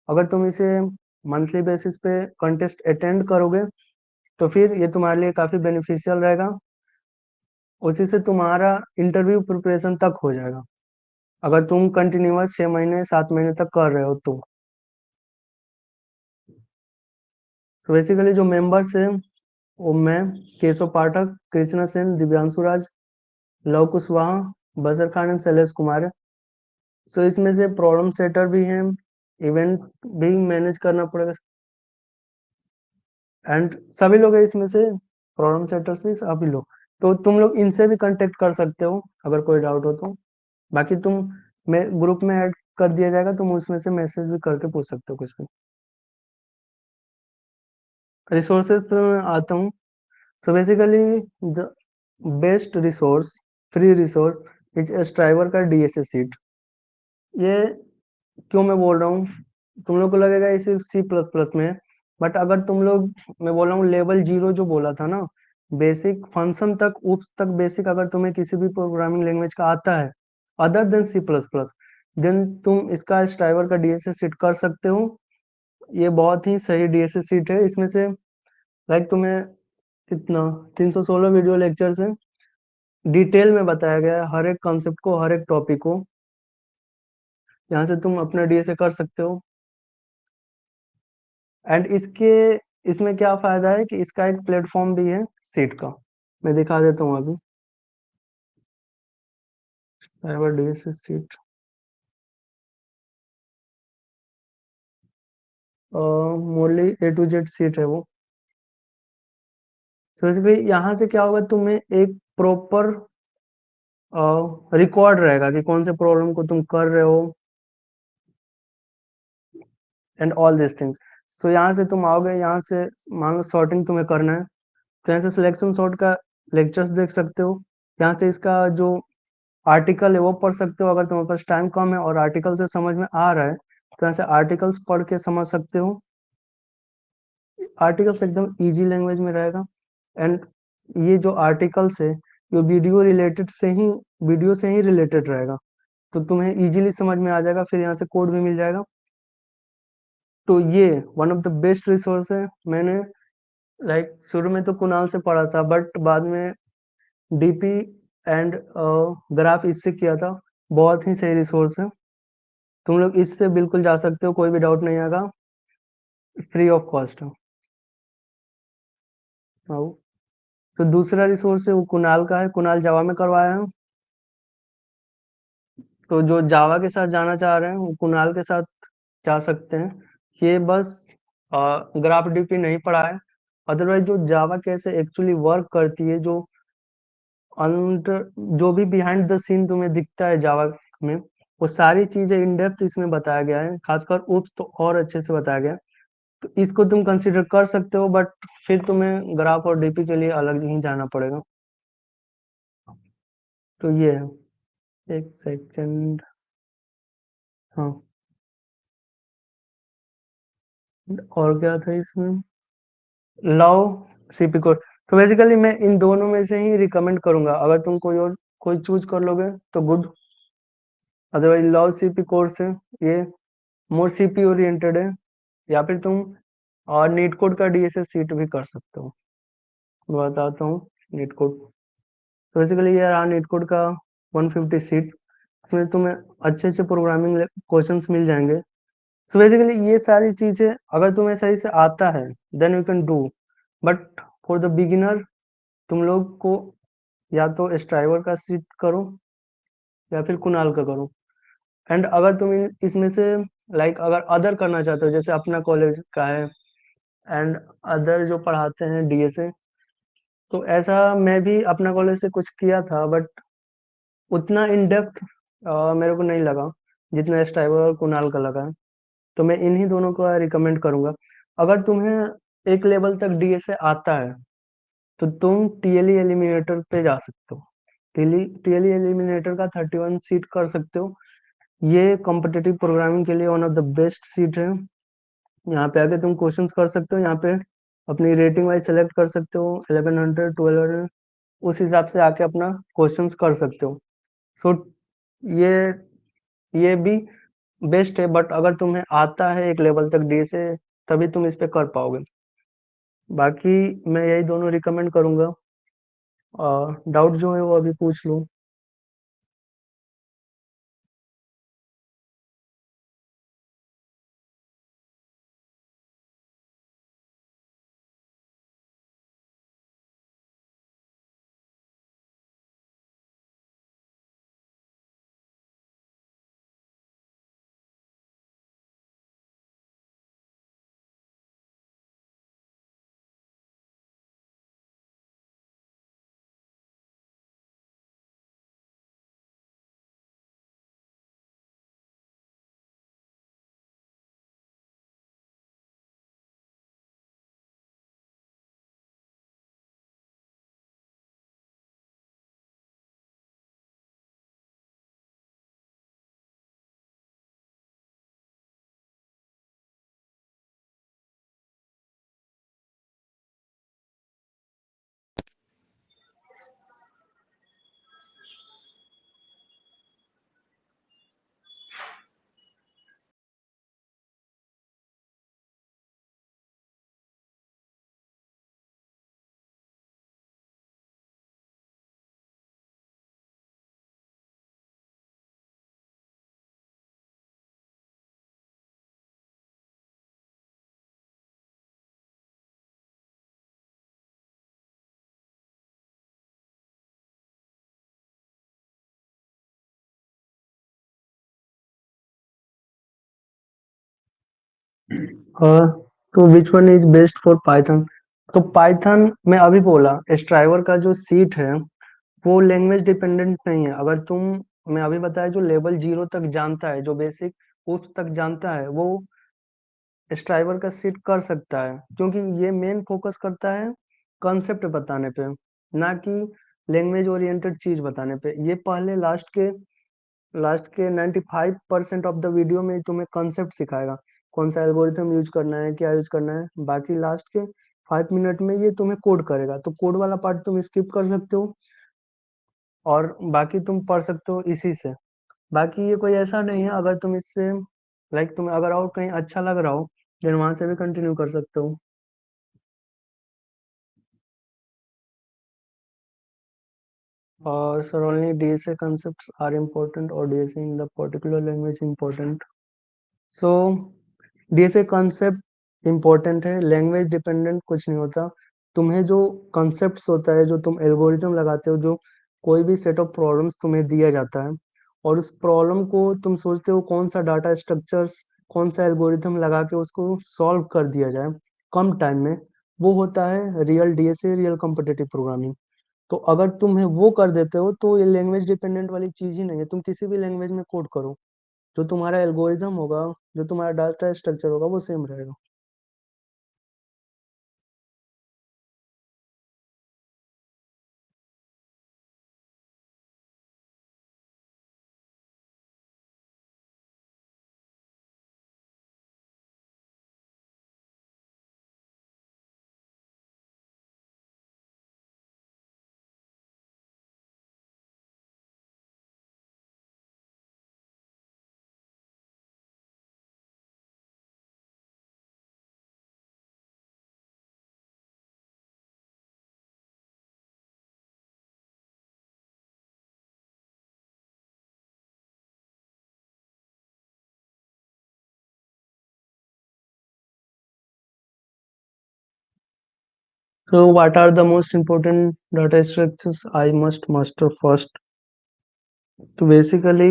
अगर तुम इसे मंथली बेसिस पे कंटेस्ट अटेंड करोगे तो फिर ये तुम्हारे लिए काफी बेनिफिशियल रहेगा, उसी से तुम्हारा इंटरव्यू प्रिपरेशन तक हो जाएगा अगर तुम कंटिन्यूअस 6 महीने 7 महीने तक कर रहे हो तो। बेसिकली जो मेंबर्स हैं वो मैं, केशव पाठक, कृष्णा सेन, दिव्यांशु राज, लव कुशवाहा, बसर खान एंड शैलेश कुमार है। सो इसमें से प्रॉब्लम सेटर भी हैं, इवेंट भी मैनेज करना पड़ेगा, एंड सभी लोग हैं इसमें से, प्रॉब्लम सेटर्स भी सभी लोग। तो तुम लोग इनसे भी कांटेक्ट कर सकते हो अगर कोई डाउट हो तो। बाकी तुम, मैं ग्रुप में ऐड कर दिया जाएगा, तुम उसमें से मैसेज भी करके पूछ सकते हो कुछ भी। रिसोर्सेज पे मैं आता हूँ। So basically the best resource, free resource is striver का डीएसए सीट। ये क्यों मैं बोल रहा हूँ, तुम लोग को लगेगा ये सिर्फ सी प्लस प्लस में है, बट अगर तुम लोग, मैं बोल रहा हूँ लेवल 0 जो बोला था ना, बेसिक फंक्शन तक, उप्स तक बेसिक, अगर तुम्हें किसी भी प्रोग्रामिंग लैंग्वेज का आता है other than C plus plus, then तुम इसका स्ट्राइवर का डीएसए सीट कर सकते हो। ये बहुत ही सही डीएसए सीट है। इसमें से लाइक तुम्हें कितना 316 वीडियो लेक्चर्स हैं, डिटेल में बताया गया है हर एक कॉन्सेप्ट को, हर एक टॉपिक को। यहाँ से तुम अपना डीएसए कर सकते हो। एंड इसके, इसमें क्या फायदा है कि इसका एक प्लेटफॉर्म भी है सीट का, मैं दिखा देता हूँ अभी। साइबर डीएसए सीट मोरली A to Z सीट है वो। तो बेसिकली यहाँ से क्या होगा, तुम्हें एक प्रॉपर रिकॉर्ड रहेगा कि कौन से प्रॉब्लम को तुम कर रहे हो एंड ऑल दिस थिंग्स। सो यहाँ से तुम आओगे, यहाँ से मान लो सॉर्टिंग तुम्हें करना है, तो यहाँ से सिलेक्शन सॉर्ट का लेक्चर्स देख सकते हो, यहाँ से इसका जो आर्टिकल है वो पढ़ सकते हो अगर तुम्हारे पास टाइम कम है और आर्टिकल से समझ में आ रहा है तो यहाँ से आर्टिकल्स पढ़ के समझ सकते हो। आर्टिकल्स एकदम इजी लैंग्वेज में रहेगा एंड ये जो आर्टिकल्स है ये वीडियो से ही रिलेटेड रहेगा, तो तुम्हें इजीली समझ में आ जाएगा, फिर यहाँ से कोड भी मिल जाएगा। तो ये one of the best resource है। मैंने शुरू में तो कुणाल से पढ़ा था बट बाद में डीपी एंड ग्राफ इससे किया था। बहुत ही सही रिसोर्स है, तुम लोग इससे बिल्कुल जा सकते हो, कोई भी डाउट नहीं आएगा, फ्री ऑफ कॉस्ट। तो दूसरा रिसोर्स है वो कुणाल का है, कुणाल जावा में करवाया है। तो जो जावा के साथ जाना चाह रहे हैं वो कुणाल के साथ जा सकते हैं। ये बस ग्राफ डीपी नहीं पढ़ा है, अदरवाइज जो जावा कैसे एक्चुअली वर्क करती है, अंडर जो भी बिहाइंड द सीन तुम्हें दिखता है जावा में, वो सारी चीजें इन डेप्थ इसमें बताया गया है, खासकर उप्स तो और अच्छे से बताया गया है। तो इसको तुम कंसीडर कर सकते हो बट फिर तुम्हें ग्राफ और डीपी के लिए अलग ही जाना पड़ेगा। तो ये है, एक सेकंड, हाँ और क्या था इसमें, लव सीपी कोड। तो बेसिकली मैं इन दोनों में से ही रिकमेंड करूंगा, अगर तुम कोई चूज कर लोगे तो good, otherwise love CP course है, ये मोर सीपी ओरिएंटेड है, या फिर तुम और नीट कोड का डीएसएस सीट भी कर सकते हो। मैं बताता हूँ नीट कोड। तो बेसिकली ये रहा नीट कोड का 150 सीट, इसमें तुम्हें अच्छे अच्छे प्रोग्रामिंग क्वेश्चंस मिल जाएंगे। सो बेसिकली ये सारी चीजें अगर तुम्हें सही से आता है then you can do, but for the beginner तुम लोग को या तो स्ट्राइवर का सीट करो या फिर कुणाल का करो। एंड अगर तुम इसमें से अगर अदर करना चाहते हो, जैसे अपना कॉलेज का है एंड अदर जो पढ़ाते हैं डीएसए, तो ऐसा मैं भी अपना कॉलेज से कुछ किया था बट उतना इन डेप्थ मेरे को नहीं लगा जितना स्ट्राइवर और कुणाल का लगा है। तो मैं इन्हीं दोनों को रिकमेंड करूंगा। अगर तुम्हें एक लेवल तक डीएसए आता है तो तुम टीएलई एलिमिनेटर पे जा सकते हो, टीएलई एलिमिनेटर का 31 सीट कर सकते हो। ये कॉम्पिटिटिव प्रोग्रामिंग के लिए one of the best seat है। यहाँ पे आके तुम क्वेश्चंस कर सकते हो, यहाँ पे अपनी रेटिंग वाइज सेलेक्ट कर सकते हो 1100 1200, उस हिसाब से आके अपना क्वेश्चंस कर सकते हो। सो ये ये भी बेस्ट है, बट अगर तुम्हें आता है एक लेवल तक डीएसए तभी तुम इस पे कर पाओगे। बाकी मैं यही दोनों रिकमेंड करूंगा। डाउट जो है वो अभी पूछ लो। तो which one is best for Python? तो पाइथन में अभी बोला स्ट्राइवर का जो सीट है वो लैंग्वेज डिपेंडेंट नहीं है। अगर तुम, मैं अभी बताया जो लेवल 0 तक जानता है, जो बेसिक उस तक जानता है, वो स्ट्राइवर का सीट कर सकता है, क्योंकि ये मेन फोकस करता है कंसेप्ट बताने पे, ना कि लैंग्वेज ओरिएंटेड चीज बताने पे। ये पहले लास्ट के 95% ऑफ द वीडियो में तुम्हें कंसेप्ट सिखाएगा, कौन सा एल्गोरिथम यूज करना है, क्या यूज करना है। बाकी लास्ट के 5 मिनट में ये तुम्हें कोड करेगा, तो कोड वाला पार्ट तुम स्किप कर सकते हो और बाकी तुम पढ़ सकते हो इसी से। बाकी ये कोई ऐसा नहीं है, अगर तुम इससे लाइक तुम्हें अगर और कहीं अच्छा लग रहा हो देन वहां से भी कंटिन्यू कर सकते हो। Sir only DSA concepts are important or DSA in the particular language important? So DSA concept important है, लैंग्वेज डिपेंडेंट कुछ नहीं होता। तुम्हें जो कॉन्सेप्ट्स होता है, जो तुम एल्गोरिथम लगाते हो, जो कोई भी सेट ऑफ प्रॉब्लम्स तुम्हें दिया जाता है और उस प्रॉब्लम को तुम सोचते हो कौन सा डाटा स्ट्रक्चर्स, कौन सा एल्गोरिथम लगा के उसको सॉल्व कर दिया जाए कम टाइम में, वो होता है real DSA, real competitive programming. तो अगर तुम्हें वो कर देते हो तो ये लैंग्वेज डिपेंडेंट वाली चीज ही नहीं है। तुम किसी भी लैंग्वेज में कोड करो, जो तुम्हारा एल्गोरिदम होगा, जो तुम्हारा डाटा स्ट्रक्चर होगा, वो सेम रहेगा। So what are the most important data structures I must master first? तो बेसिकली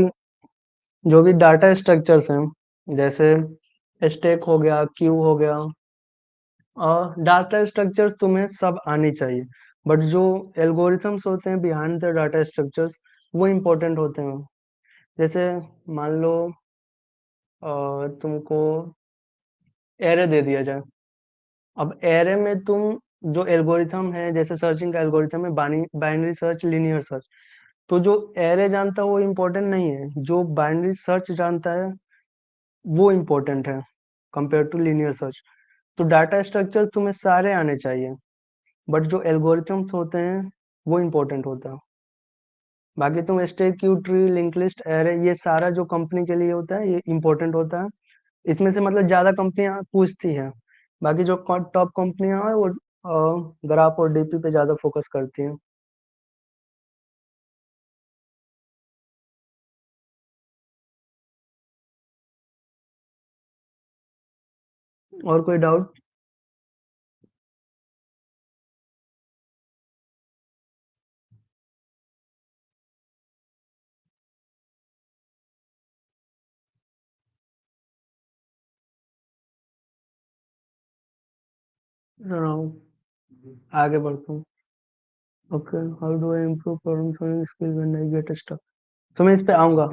जो भी डाटा स्ट्रक्चर्स हैं, जैसे स्टैक हो गया, क्यू हो गया, और डाटा स्ट्रक्चर्स तुम्हें सब आनी चाहिए। बट जो एल्गोरिथम्स होते हैं बिहाइंड द डाटा स्ट्रक्चर्स, वो इम्पोर्टेंट होते हैं। जैसे मान लो तुमको एरे दे दिया जाए। अब एरे में तुम जो एल्गोरिथम है, जैसे सर्चिंग का एल्गोरिथम है, बाइनरी सर्च, लिनियर सर्च, तो जो एरे जानता है वो इम्पोर्टेंट नहीं है, जो बाइनरी सर्च जानता है वो इम्पोर्टेंट है कंपेयर टू लिनियर सर्च। तो डाटा स्ट्रक्चर तुम्हें सारे आने चाहिए, बट जो एल्गोरिथम्स होते हैं वो इम्पोर्टेंट होता है। बाकी तुम stack, Q, tree, link list, array, ये सारा जो कंपनी के लिए होता है ये इम्पोर्टेंट होता है। इसमें से मतलब ज्यादा कंपनियां पूछती हैं। बाकी जो टॉप कंपनियां हैं वो ग्राफ और डीपी पे ज्यादा फोकस करती हैं। और कोई डाउट? आगे बढ़ता हूँ। Okay, how do I improve problem solving skill when I get stuck? तो मैं इस पे आऊंगा।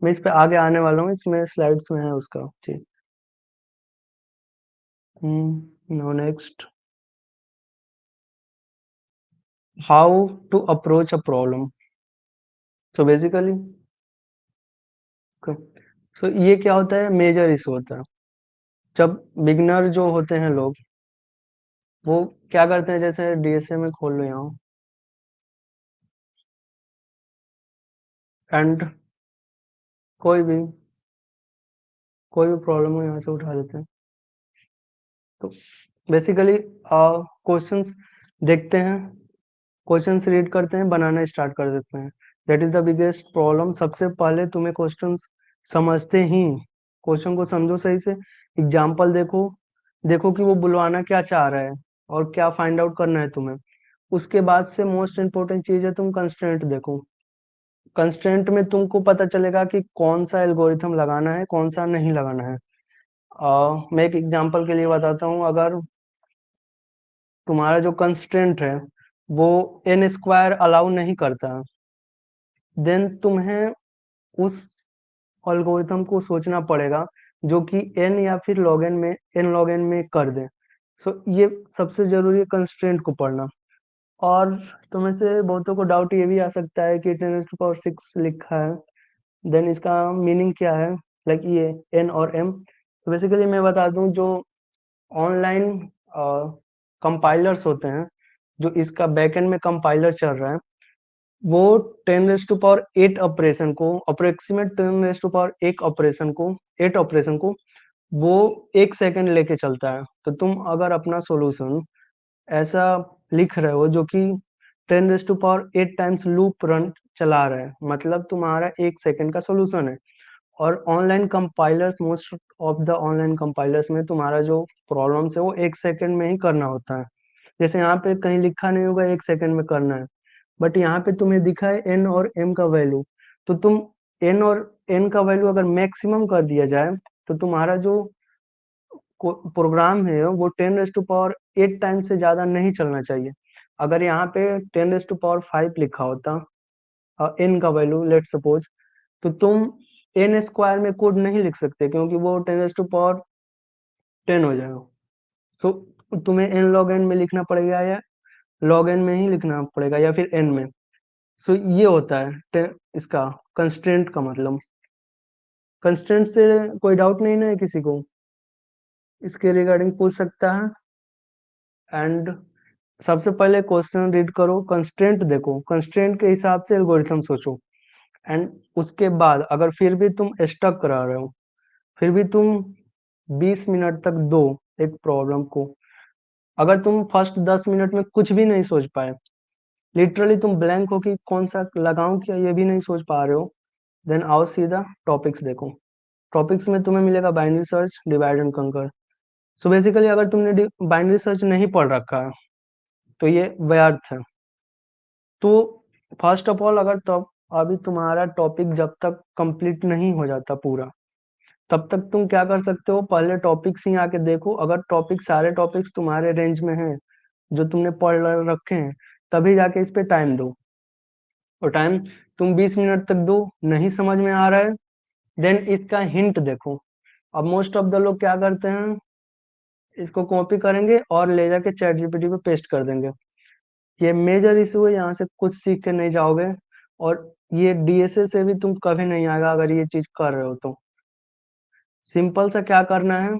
मैं इस पे आगे आने वाला हूँ, इसमें स्लाइड्स में है उसका चीज। Now next, how to approach a problem. So basically so ये क्या होता है, मेजर इशू होता है। जब बिगनर जो होते हैं लोग, वो क्या करते हैं, जैसे डीएसए में खोल लो यहाँ, एंड कोई भी प्रॉब्लम हो यहाँ से उठा देते हैं। तो बेसिकली क्वेश्चंस देखते हैं, क्वेश्चंस रीड करते हैं, बनाना स्टार्ट कर देते हैं। That is the biggest problem. सबसे पहले तुम्हें क्वेश्चंस समझते ही, क्वेश्चन को समझो सही से, एग्जाम्पल देखो, देखो कि वो बुलवाना क्या चाह रहा है और क्या फाइंड आउट करना है तुम्हें। उसके बाद से मोस्ट इंपॉर्टेंट चीज है, तुम कंस्ट्रेंट देखो। कंस्ट्रेंट में तुमको पता चलेगा कि कौन सा एल्गोरिथम लगाना है, कौन सा नहीं लगाना है। मैं एक एग्जांपल के लिए बताता हूँ। अगर तुम्हारा जो कंस्ट्रेंट है वो एन स्क्वायर अलाउ नहीं करता, देन तुम्हें उस एल्गोरिथम को सोचना पड़ेगा जो कि एन या फिर लॉग एन में कर दे। ये सबसे जरूरी है कंस्ट्रेंट को पढ़ना। और तुम्हें से बहुतों को डाउट ये भी आ सकता है कि 10⁻6 लिखा है, देन इसका मीनिंग क्या है, लाइक ये n और m। तो बेसिकली मैं बता दूं, जो ऑनलाइन कंपाइलर्स होते हैं, जो इसका बैकएंड में कंपाइलर चल रहा है, वो 10⁻8 ऑपरेशन को, अप्रोक्सीमेट 10⁻8 ऑपरेशन को वो 1 सेकंड लेके चलता है। तो तुम अगर अपना सॉल्यूशन ऐसा लिख रहे हो जो कि 10⁻8 टाइम्स लूप रन चला रहा है, मतलब तुम्हारा 1 सेकंड का सॉल्यूशन है। और online compilers, most of the online compilers में तुम्हारा जो प्रॉब्लम्स है वो 1 सेकंड में ही करना होता है। जैसे यहाँ पे कहीं लिखा नहीं होगा 1 सेकंड में करना है, बट यहाँ पे तुम्हें दिखा है n और m का वैल्यू। तो तुम n और n का वैल्यू अगर मैक्सिमम कर दिया जाए, तो तुम्हारा जो प्रोग्राम है वो 10⁻8 टाइम्स से ज्यादा नहीं चलना चाहिए। अगर यहाँ पे 10⁻5 लिखा होता n का वैल्यू, लेट सपोज, तो तुम n स्क्वायर में कोड नहीं लिख सकते, क्योंकि वो 10⁻10 हो जाएगा। सो तुम्हें n log n में लिखना पड़ेगा, या log n में ही लिखना पड़ेगा, या फिर n में। सो ये होता है इसका कंस्ट्रेंट का मतलब। कंस्ट्रेंट से कोई डाउट नहीं ना है किसी को? इसके रिगार्डिंग पूछ सकता है। एंड सबसे पहले क्वेश्चन रीड करो, कंस्ट्रेंट देखो, कंस्ट्रेंट के हिसाब से एल्गोरिथम सोचो। एंड उसके बाद अगर फिर भी तुम स्टक करा रहे हो, फिर भी तुम 20 मिनट तक दो एक प्रॉब्लम को। अगर तुम फर्स्ट 10 मिनट में कुछ भी नहीं सोच पाए, लिटरली तुम ब्लैंक हो कि कौन सा लगाऊं क्या, ये भी नहीं सोच पा रहे हो, देन आओ सीधा टॉपिक्स देखो। टॉपिक्स में तुम्हें मिलेगा बाइनरी सर्च, डिवाइड एंड कंकर। सो बेसिकली अगर तुमने बाइनरी सर्च नहीं पढ़ रखा है तो ये व्यर्थ है। तो फर्स्ट ऑफ ऑल, अगर तब अभी तुम्हारा टॉपिक जब तक कंप्लीट नहीं हो जाता पूरा, तब तक तुम क्या कर सकते हो, पहले टॉपिक्स ही आके देखो। अगर टॉपिक, सारे टॉपिक्स तुम्हारे रेंज में हैं जो तुमने पढ़ रखे हैं, तभी जाके इस पे टाइम दो। और टाइम तुम 20 मिनट तक दो, नहीं समझ में आ रहा है, देन इसका हिंट देखो। अब मोस्ट ऑफ द लोग क्या करते हैं, इसको कॉपी करेंगे और ले जाके चैट जीपीटी पे पेस्ट कर देंगे। ये मेजर इशू है, यहाँ से कुछ सीख के नहीं जाओगे। और ये डीएसए से भी तुम कभी नहीं आएगा अगर ये चीज कर रहे हो तो। सिंपल सा क्या करना है,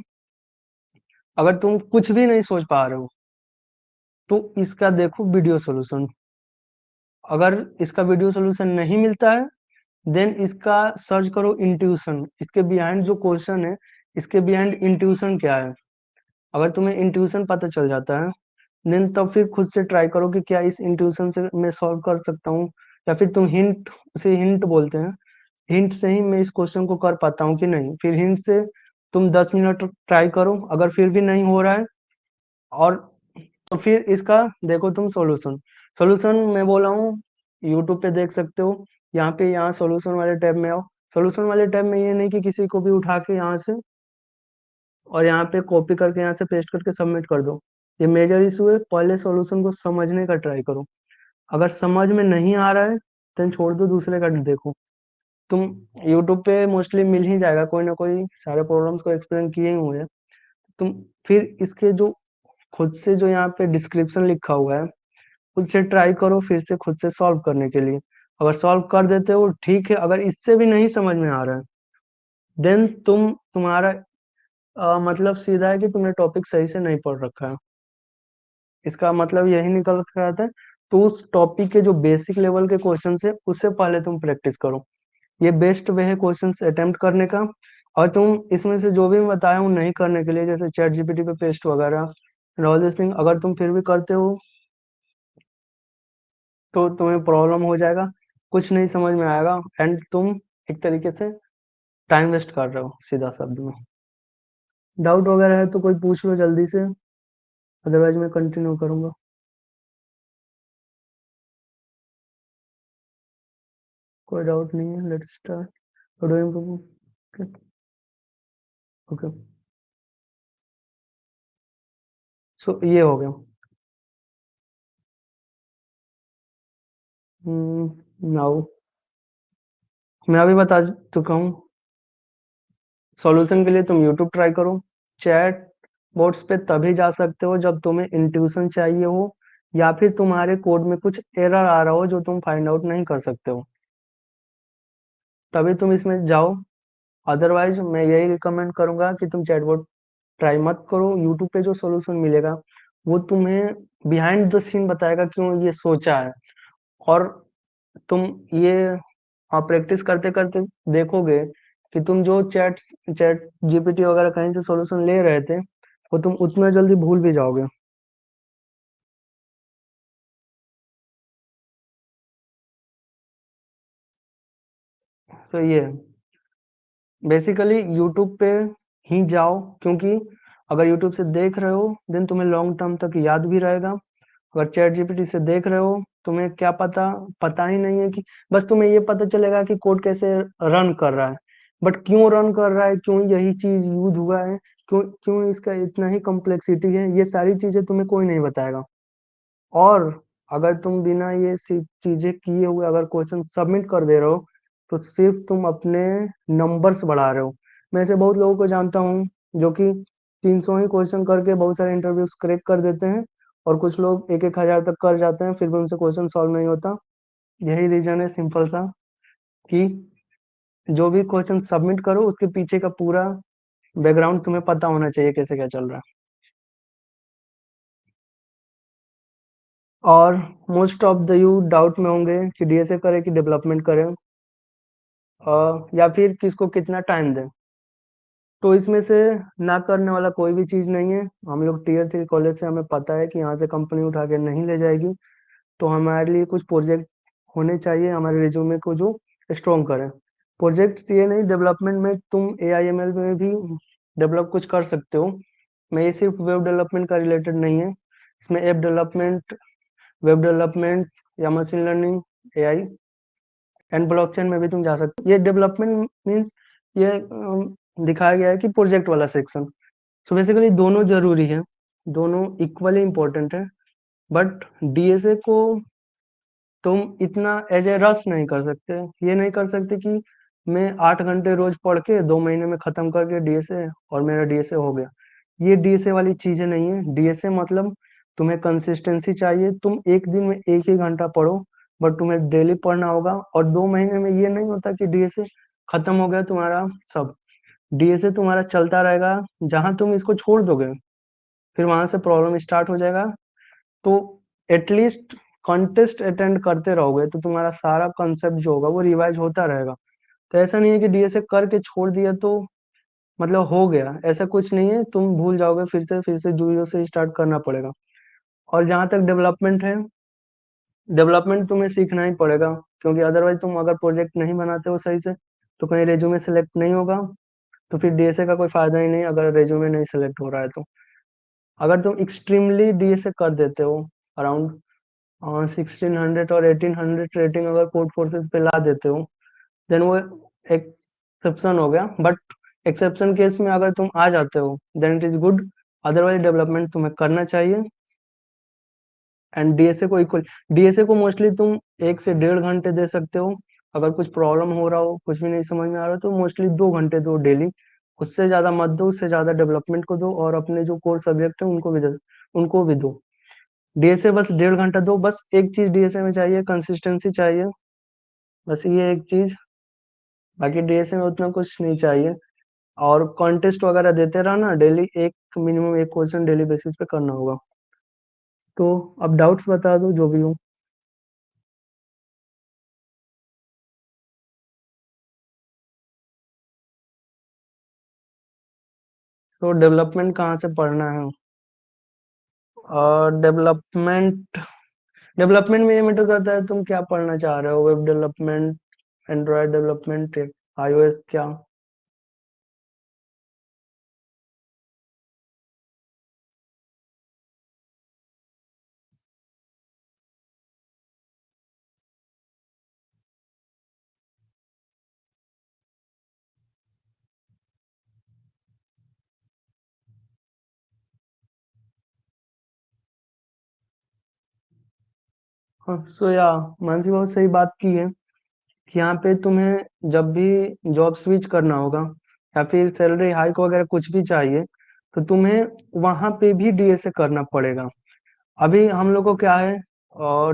अगर तुम कुछ भी नहीं सोच पा रहे हो तो इसका देखो वीडियो सॉल्यूशन। अगर इसका वीडियो सॉल्यूशन नहीं मिलता है, देन इसका सर्च करो इंट्यूशन, इसके बिहाइंड जो क्वेश्चन है, इसके बिहाइंड इंट्यूशन क्या है। अगर तुम्हें इंट्यूशन पता चल जाता है, देन तब फिर खुद से ट्राई करो कि क्या इस इंट्यूशन से मैं सॉल्व कर सकता हूँ, या फिर तुम हिंट, उसे हिंट बोलते हैं, हिंट से ही मैं इस क्वेश्चन को कर पाता हूँ कि नहीं। फिर हिंट से तुम 10 मिनट ट्राई करो, अगर फिर भी नहीं हो रहा है, और तो फिर इसका देखो तुम सॉल्यूशन। सॉल्यूशन मैं बोला हूँ, यूट्यूब पे देख सकते हो। यहाँ पे, यहाँ सॉल्यूशन वाले टैब में आओ। सॉल्यूशन वाले टैब में ये नहीं कि किसी को भी उठा के यहाँ से और यहाँ पे कॉपी करके यहाँ से पेस्ट करके सबमिट कर दो। ये मेजर इशू है, पहले सॉल्यूशन को समझने का ट्राई करो। अगर समझ में नहीं आ रहा है, तो छोड़ दो, दूसरे का देखो। तुम यूट्यूब पे मोस्टली मिल ही जाएगा, कोई ना कोई सारे प्रॉब्लम्स को एक्सप्लेन किए ही हुए हैं। तुम फिर इसके जो खुद से जो यहाँ पे डिस्क्रिप्शन लिखा हुआ है, उससे ट्राई करो फिर से खुद से सॉल्व करने के लिए। अगर सॉल्व कर देते हो ठीक है, अगर इससे भी नहीं समझ में आ रहा है, देन तुम्हारा मतलब सीधा है कि तुमने टॉपिक सही से नहीं पढ़ रखा है। इसका मतलब यही निकल कर आता है। तो उस टॉपिक के जो बेसिक लेवल के क्वेश्चन है, उससे पहले तुम प्रैक्टिस करो। ये बेस्ट वे है क्वेश्चंस अटेम्प्ट करने का। और तुम इसमें से जो भी मैं बताया हूँ नहीं करने के लिए, जैसे चैट जीपीटी पे पेस्ट वगैरह, ऑल दिस थिंग, अगर तुम फिर भी करते हो तो तुम्हें प्रॉब्लम हो जाएगा, कुछ नहीं समझ में आएगा, एंड तुम एक तरीके से टाइम वेस्ट कर रहे हो, सीधा शब्द में। डाउट वगैरह है तो कोई पूछ लो जल्दी से, अदरवाइज मैं कंटिन्यू करूंगा। कोई डाउट नहीं है, let's start. Okay okay. So ये हो गया। नाउ मैं अभी बता चुका हूँ। सॉल्यूशन के लिए तुम यूट्यूब ट्राई करो, चैट बोर्ड्स पे तभी जा सकते हो जब तुम्हें इंट्यूशन चाहिए हो या फिर तुम्हारे कोड में कुछ एरर आ रहा हो जो तुम फाइंड आउट नहीं कर सकते हो, तभी तुम इसमें जाओ। अदरवाइज मैं यही रिकमेंड करूंगा कि तुम चैटबॉट ट्राई मत करो। यूट्यूब पे जो सोल्यूशन मिलेगा वो तुम्हें बिहाइंड द सीन बताएगा क्यों ये सोचा है, और तुम ये प्रैक्टिस करते करते देखोगे कि तुम जो चैट चैट जीपीटी वगैरह कहीं से सॉल्यूशन ले रहे थे वो तुम उतना जल्दी भूल भी जाओगे। तो ये बेसिकली यूट्यूब पे ही जाओ, क्योंकि अगर यूट्यूब से देख रहे हो देन तुम्हें लॉन्ग टर्म तक याद भी रहेगा। अगर चैट जीपीटी से देख रहे हो तुम्हें क्या पता, पता ही नहीं है कि, बस तुम्हें ये पता चलेगा कि कोड कैसे रन कर रहा है, बट क्यों रन कर रहा है, क्यों यही चीज यूज हुआ है, क्यों क्यों इसका इतना ही कॉम्प्लेक्सिटी है, ये सारी चीजें तुम्हें कोई नहीं बताएगा। और अगर तुम बिना ये चीजें किए हुए अगर क्वेश्चन सबमिट कर दे रहे हो तो सिर्फ तुम अपने नंबर्स बढ़ा रहे हो। मैं ऐसे बहुत लोगों को जानता हूँ जो कि 300 ही क्वेश्चन करके बहुत सारे इंटरव्यूज क्रैक कर देते हैं, और कुछ लोग 1-1 हजार तक कर जाते हैं फिर भी उनसे क्वेश्चन सॉल्व नहीं होता। यही रीजन है सिंपल सा, कि जो भी क्वेश्चन सबमिट करो उसके पीछे का पूरा बैकग्राउंड तुम्हें पता होना चाहिए कैसे क्या चल रहा है। और most of the you doubt में होंगे कि डीएसए करें कि डेवलपमेंट करें, या फिर किसको कितना टाइम दें। तो इसमें से ना करने वाला कोई भी चीज़ नहीं है। हम लोग Tier 3 कॉलेज से, हमें पता है कि यहाँ से कंपनी उठा के नहीं ले जाएगी, तो हमारे लिए कुछ प्रोजेक्ट होने चाहिए हमारे रिज्यूमे को जो स्ट्रॉन्ग करें। प्रोजेक्ट्स ये नहीं, डेवलपमेंट में तुम AIML में भी डेवलप कुछ कर सकते हो। मैं ये सिर्फ वेब डेवलपमेंट का रिलेटेड नहीं है, इसमें ऐप डेवलपमेंट, वेब डेवलपमेंट या machine learning, AI and blockchain में भी तुम जा सकते हो। ये डेवलपमेंट मीन्स ये दिखाया गया है कि प्रोजेक्ट वाला सेक्शन। सो बेसिकली दोनों जरूरी है, दोनों इक्वली इम्पोर्टेंट है, बट डीएसए को तुम इतना एज ए रश नहीं कर सकते। ये नहीं कर सकते कि मैं 8 घंटे रोज पढ़ के 2 महीने में खत्म करके डीएसए और मेरा डीएसए हो गया। ये डीएसए वाली चीजें नहीं है। डीएसए मतलब तुम्हें कंसिस्टेंसी चाहिए। तुम एक दिन में 1 ही घंटा पढ़ो, बट तुम्हें डेली पढ़ना होगा। और 2 महीने में ये नहीं होता कि डीएसए खत्म हो गया तुम्हारा सब। डीएसए तुम्हारा चलता रहेगा। जहां तुम इसको छोड़ दोगे फिर वहां से प्रॉब्लम स्टार्ट हो जाएगा। तो एटलीस्ट कॉन्टेस्ट अटेंड करते रहोगे तो तुम्हारा सारा कंसेप्ट जो होगा वो रिवाइज होता रहेगा। तो ऐसा नहीं है कि डीएसए करके छोड़ दिया तो मतलब हो गया, ऐसा कुछ नहीं है। तुम भूल जाओगे, फिर से जीरो से स्टार्ट करना पड़ेगा। और जहां तक डेवलपमेंट है, डेवलपमेंट तुम्हें सीखना ही पड़ेगा, क्योंकि अदरवाइज तुम अगर प्रोजेक्ट नहीं बनाते हो सही से तो कहीं रेज्यूमे सेलेक्ट नहीं होगा, तो फिर डीएसए का कोई फायदा ही नहीं अगर रेज्यूमे नहीं सेलेक्ट हो रहा है तो। अगर तुम एक्सट्रीमली डीएसए कर देते हो, अराउंड 1600 और 1800 रेटिंग अगर कोड फोर्सेस पे ला देते हो, देन वो एक्सेप्शन हो गया। बट एक्सेप्शन केस में अगर तुम आ जाते हो then it is good. Otherwise development तुम्हें करना चाहिए। एंड डीएसए को मोस्टली तुम 1 से 1.5 घंटे दे सकते हो। अगर कुछ प्रॉब्लम हो रहा हो, कुछ भी नहीं समझ में आ रहा हो, तो मोस्टली 2 घंटे दो डेली। उससे ज्यादा मत दो, उससे ज्यादा डेवलपमेंट को दो, और अपने जो कोर सब्जेक्ट है उनको भी दो। डीएसए बस 1.5 घंटा दो। बस एक चीज डीएसए में चाहिए, कंसिस्टेंसी चाहिए, बस ये एक चीज। बाकी डीएसए में उतना कुछ नहीं चाहिए। और कॉन्टेस्ट वगैरह देते रहना डेली, एक मिनिमम एक क्वेश्चन डेली बेसिस पे करना होगा। तो अब डाउट्स बता दो जो भी हो। तो डेवलपमेंट कहाँ से पढ़ना है? और डेवलपमेंट में ये मैटर करता है तुम क्या पढ़ना चाह रहे हो, web development, Android development, iOS क्या? हाँ, सो या मानसी बहुत सही बात की है कि यहाँ पे तुम्हें जब भी जॉब स्विच करना होगा या फिर सैलरी हाइक वगैरह कुछ भी चाहिए, तो तुम्हें वहां पे भी डीएसए करना पड़ेगा। अभी हम लोग को क्या है,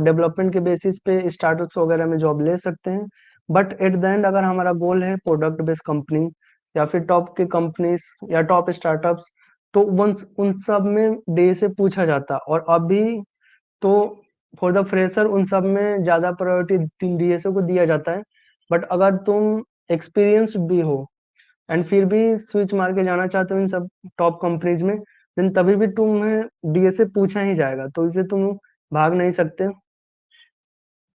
डेवलपमेंट के बेसिस पे स्टार्टअप्स वगैरह में जॉब ले सकते हैं, बट एट द एंड अगर हमारा गोल है प्रोडक्ट बेस्ड कंपनी या फिर टॉप की कंपनीज या टॉप स्टार्टअप्स, तो उन उन सब में डीएसए पूछा जाता है। और अभी तो फॉर द फ्रेशर उन सब में ज्यादा प्रायोरिटी डीएसए को दिया जाता है। बट अगर तुम एक्सपीरियंस्ड भी हो एंड फिर भी स्विच मार के जाना चाहते हो इन सब टॉप कंपनीज में, देन तभी भी तुम्हें डीएसए पूछा ही जाएगा, तो इसे तुम भाग नहीं सकते।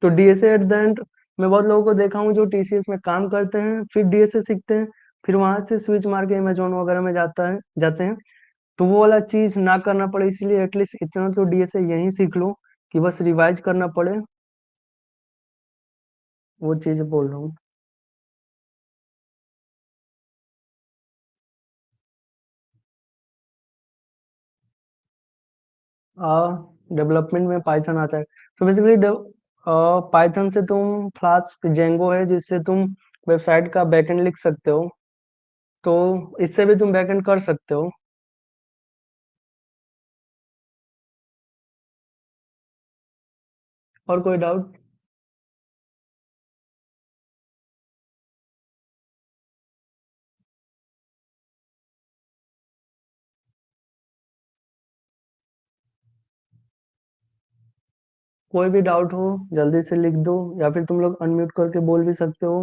तो डीएसए एट द एंड, मैं बहुत लोगों को देखा हूँ जो टीसीएस में काम करते हैं फिर डीएसए सीखते हैं, फिर वहां से स्विच मार के अमेजोन वगैरह में जाते हैं। तो वो वाला चीज ना करना पड़े, इसीलिए एटलीस्ट इतना तो डीएसए यहीं सीख लो कि बस रिवाइज करना पड़े, वो चीज बोल रहा हूँ। डेवलपमेंट में पाइथन आता है। तो बेसिकली पाइथन से तुम फ्लास्क जेंगो है जिससे तुम वेबसाइट का बैकएंड लिख सकते हो, तो इससे भी तुम बैकएंड कर सकते हो। और कोई डाउट? कोई भी डाउट हो जल्दी से लिख दो, या फिर तुम लोग अनम्यूट करके बोल भी सकते हो।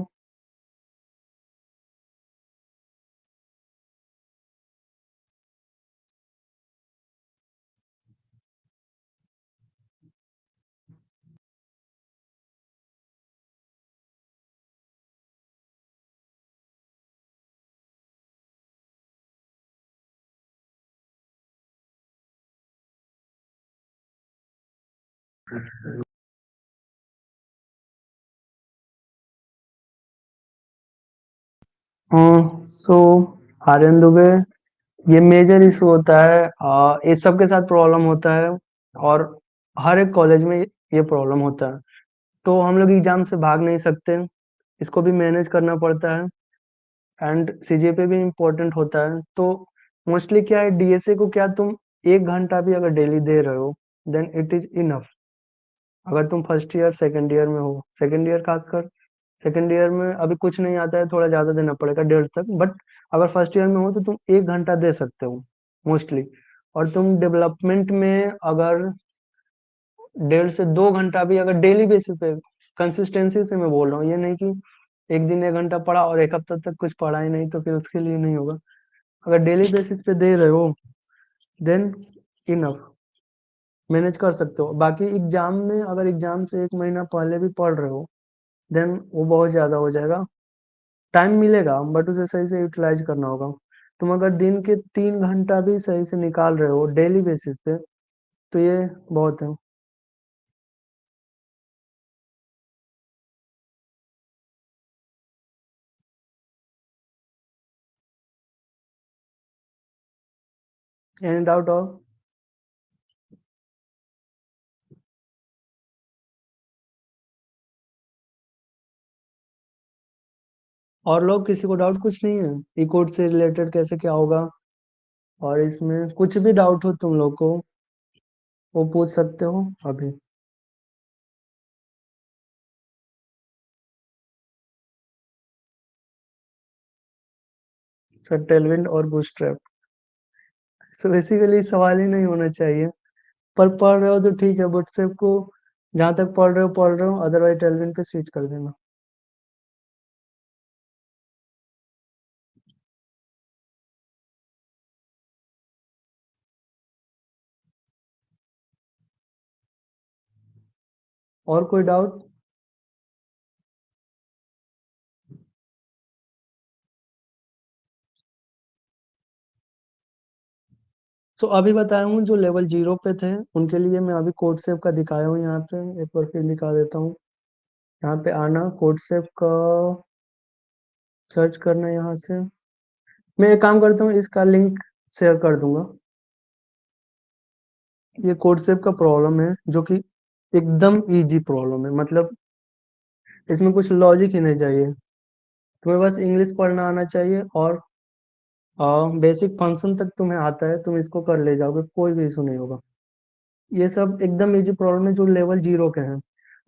हाँ, सो आर्यन दुबे, ये मेजर इशू होता है, इस सब के साथ प्रॉब्लम होता है, और हर एक कॉलेज में ये प्रॉब्लम होता है। तो हम लोग एग्जाम से भाग नहीं सकते, इसको भी मैनेज करना पड़ता है, एंड सीजीपीए भी इम्पोर्टेंट होता है। तो मोस्टली क्या है, डीएसए को क्या तुम 1 घंटा भी अगर डेली दे रहे हो देन इट इज इनफ। अगर तुम फर्स्ट ईयर सेकेंड ईयर में हो, सेकेंड ईयर खासकर, सेकेंड ईयर में अभी कुछ नहीं आता है, थोड़ा ज्यादा देना पड़ेगा 1.5 तक, बट अगर फर्स्ट ईयर में हो तो तुम 1 घंटा दे सकते हो मोस्टली। और तुम डेवलपमेंट में अगर 1.5 से 2 घंटा भी अगर डेली बेसिस पे, कंसिस्टेंसी से मैं बोल रहा हूँ, ये नहीं कि एक दिन 1 घंटा पढ़ा और एक हफ्ता तक कुछ पढ़ा ही नहीं, तो फिर उसके लिए नहीं होगा। अगर डेली बेसिस पे दे रहे हो देन इनफ, मैनेज कर सकते हो। बाकी एग्जाम में अगर एग्जाम से 1 महीना पहले भी पढ़ रहे हो देन वो बहुत ज्यादा हो जाएगा। टाइम मिलेगा बट उसे सही से यूटिलाइज करना होगा। तुम अगर दिन के 3 घंटा भी सही से निकाल रहे हो डेली बेसिस पे, तो ये बहुत है। Any doubt? और लोग किसी को डाउट कुछ नहीं है ई कोड से रिलेटेड कैसे क्या होगा, और इसमें कुछ भी डाउट हो तुम लोग को वो पूछ सकते हो अभी। सर टेलविंड और बूटस्ट्रैप, सो बेसिकली सवाल ही नहीं होना चाहिए। पर पढ़ रहे हो तो ठीक है, बूटस्ट्रैप को जहां तक पढ़ रहे हो, अदरवाइज टेलविंड पे स्विच कर देना। और कोई डाउट? सो अभी बताया हूँ जो लेवल 0 पे थे उनके लिए मैं अभी कोड सेव का दिखाया हूँ यहाँ पे, एक बार फिर दिखा देता हूँ। यहाँ पे आना, कोड सेव का सर्च करना यहाँ से। मैं एक काम करता हूँ, इसका लिंक शेयर कर दूंगा। ये कोड सेव का प्रॉब्लम है जो कि एकदम इजी प्रॉब्लम है, मतलब इसमें कुछ लॉजिक ही नहीं चाहिए, तुम्हें बस इंग्लिश पढ़ना आना चाहिए और बेसिक फंक्शन तक तुम्हें आता है, तुम इसको कर ले जाओगे, कोई भी इशू नहीं होगा। ये सब एकदम इजी प्रॉब्लम है जो लेवल 0 के हैं।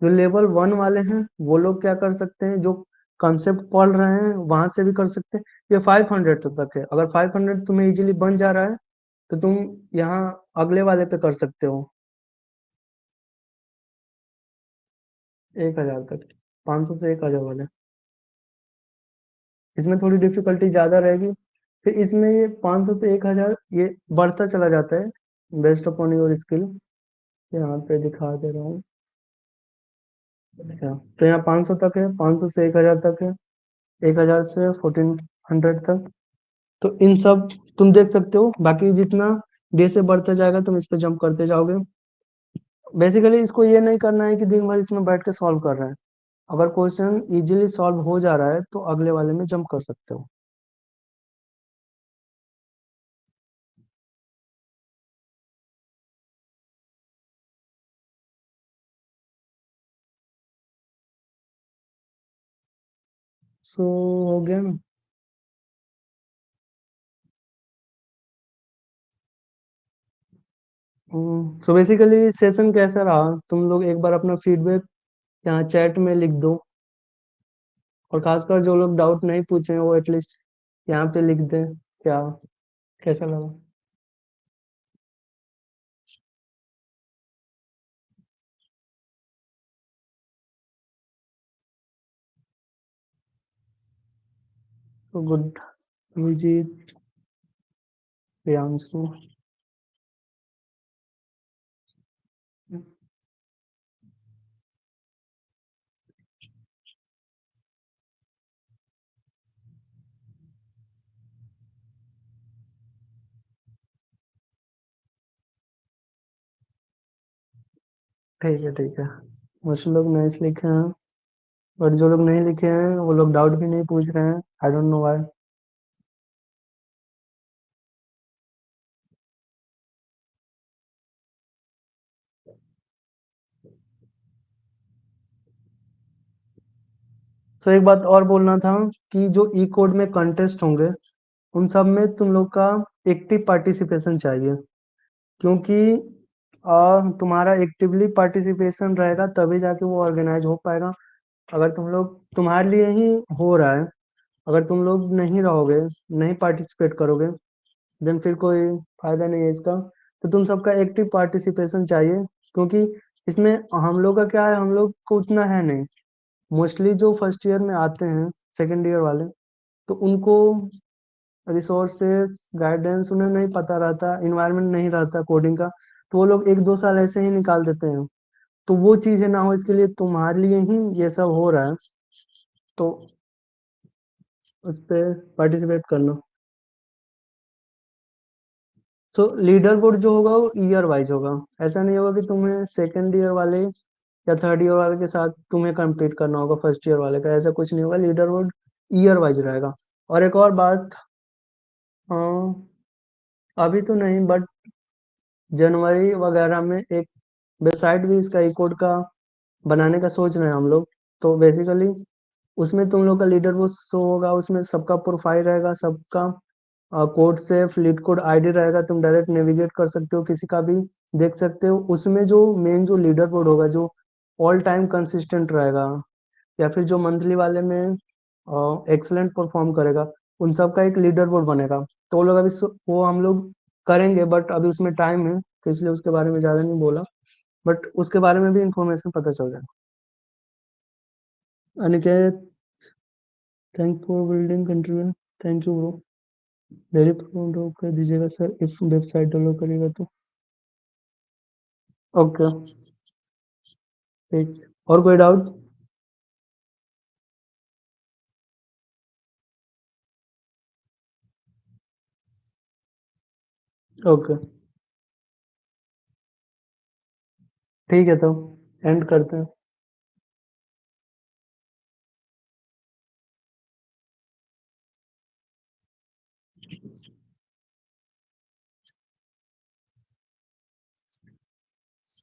जो लेवल 1 वाले हैं वो लोग क्या कर सकते हैं, जो कंसेप्ट पढ़ रहे हैं वहां से भी कर सकते हैं। ये 500 तक है, अगर 500 तुम्हें इजीली बन जा रहा है तो तुम यहाँ अगले वाले पे कर सकते हो 1000 तक, 500 से 1000 वाले। इसमें थोड़ी डिफिकल्टी ज्यादा रहेगी। फिर इसमें ये 500 से 1000 ये बढ़ता चला जाता है बेस्ड अपॉन योर स्किल। यहाँ पे दिखा दे रहा हूँ। अच्छा, तो यहाँ 500 तक है, 500 से 1000 तक है, 1000 से 1400 तक। तो इन सब तुम देख सकते हो, बाकी जितना डे से बढ़ता जाएगा तुम इस पे जंप करते जाओगे। बेसिकली इसको ये नहीं करना है कि दिन भर इसमें बैठ के सॉल्व कर रहे हैं। अगर क्वेश्चन इजीली सॉल्व हो जा रहा है तो अगले वाले में जंप कर सकते हो। सो हो गया ना। सो बेसिकली सेशन कैसा रहा, तुम लोग एक बार अपना फीडबैक यहाँ चैट में लिख दो। और खासकर जो लोग डाउट नहीं पूछे हैं वो एटलीस्ट यहाँ पे लिख दें क्या कैसा लगा। तो गुड, अभिजीत, प्रियांशु। ठीक है ठीक है। कुछ लोग नाइस लिखे हैं, बट जो लोग नहीं लिखे हैं वो लोग डाउट भी नहीं पूछ रहे हैं, आई डोंट नो व्हाई। सो एक बात और बोलना था कि जो ई कोड में कंटेस्ट होंगे उन सब में तुम लोग का एक्टिव पार्टिसिपेशन चाहिए। क्योंकि तुम्हारा एक्टिवली पार्टिसिपेशन रहेगा तभी जाके वो ऑर्गेनाइज हो पाएगा। अगर तुम लोग तुम्हारे लिए ही हो रहा है, अगर तुम लोग नहीं रहोगे, नहीं पार्टिसिपेट करोगे, देन फिर कोई फायदा नहीं है इसका। तो तुम सबका एक्टिव पार्टिसिपेशन चाहिए। क्योंकि इसमें हम लोग का क्या है, हम लोग को उतना है नहीं। मोस्टली जो फर्स्ट ईयर में आते हैं, सेकेंड ईयर वाले, तो उनको रिसोर्सेस गाइडेंस उन्हें नहीं पता रहता, इन्वायरमेंट नहीं रहता कोडिंग का, तो वो लोग 1-2 साल ऐसे ही निकाल देते हैं। तो वो चीजें ना हो इसके लिए तुम्हारे लिए ही ये सब हो रहा है, तो उस पर पार्टिसिपेट करना। सो लीडर बोर्ड जो होगा वो ईयर वाइज होगा। ऐसा नहीं होगा कि तुम्हें सेकेंड ईयर वाले या थर्ड ईयर वाले के साथ तुम्हें compete करना होगा फर्स्ट ईयर वाले का, ऐसा कुछ नहीं होगा। लीडर बोर्ड ईयर वाइज रहेगा। और एक और बात, हाँ, अभी तो नहीं बट जनवरी वगैरह में एक वेबसाइट भी इसका ई कोड का बनाने का सोच रहे हैं हम लोग। तो बेसिकली उसमें तुम लोग का लीडर बोर्ड शो होगा, उसमें सबका प्रोफाइल रहेगा, सबका कोड से लीड कोड आईडी रहेगा, तुम डायरेक्ट नेविगेट कर सकते हो, किसी का भी देख सकते हो। उसमें जो मेन जो लीडर बोर्ड होगा जो ऑल टाइम कंसिस्टेंट रहेगा, या फिर जो मंथली वाले में एक्सलेंट परफॉर्म करेगा, उन सब का एक लीडर बोर्ड बनेगा। तो वो लोग अभी वो हम लोग करेंगे बट अभी उसमें टाइम है, तो इसलिए उसके बारे में ज्यादा नहीं बोला। बट उसके बारे में भी इंफॉर्मेशन पता चल जाएगा। Aniket, thank for building contribute, thank you bro. Very proud of कर दीजिएगा सर, इफ वेबसाइट डाउनलोड करेगा तो। ओके, ठीक। और कोई डाउट? ओके, ठीक है, तो एंड करते हैं।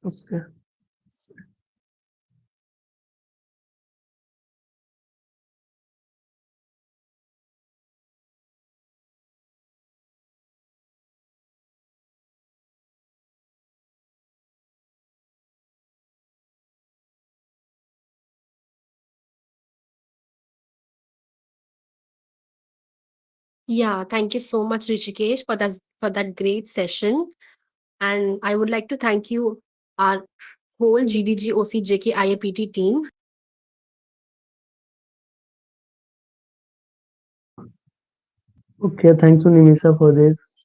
Okay. Yeah, thank you so much, Rishikesh, for that great session. And I would like to thank you, our whole GDG OCJK IAPT team. Okay, thank you, Nimisa, for this.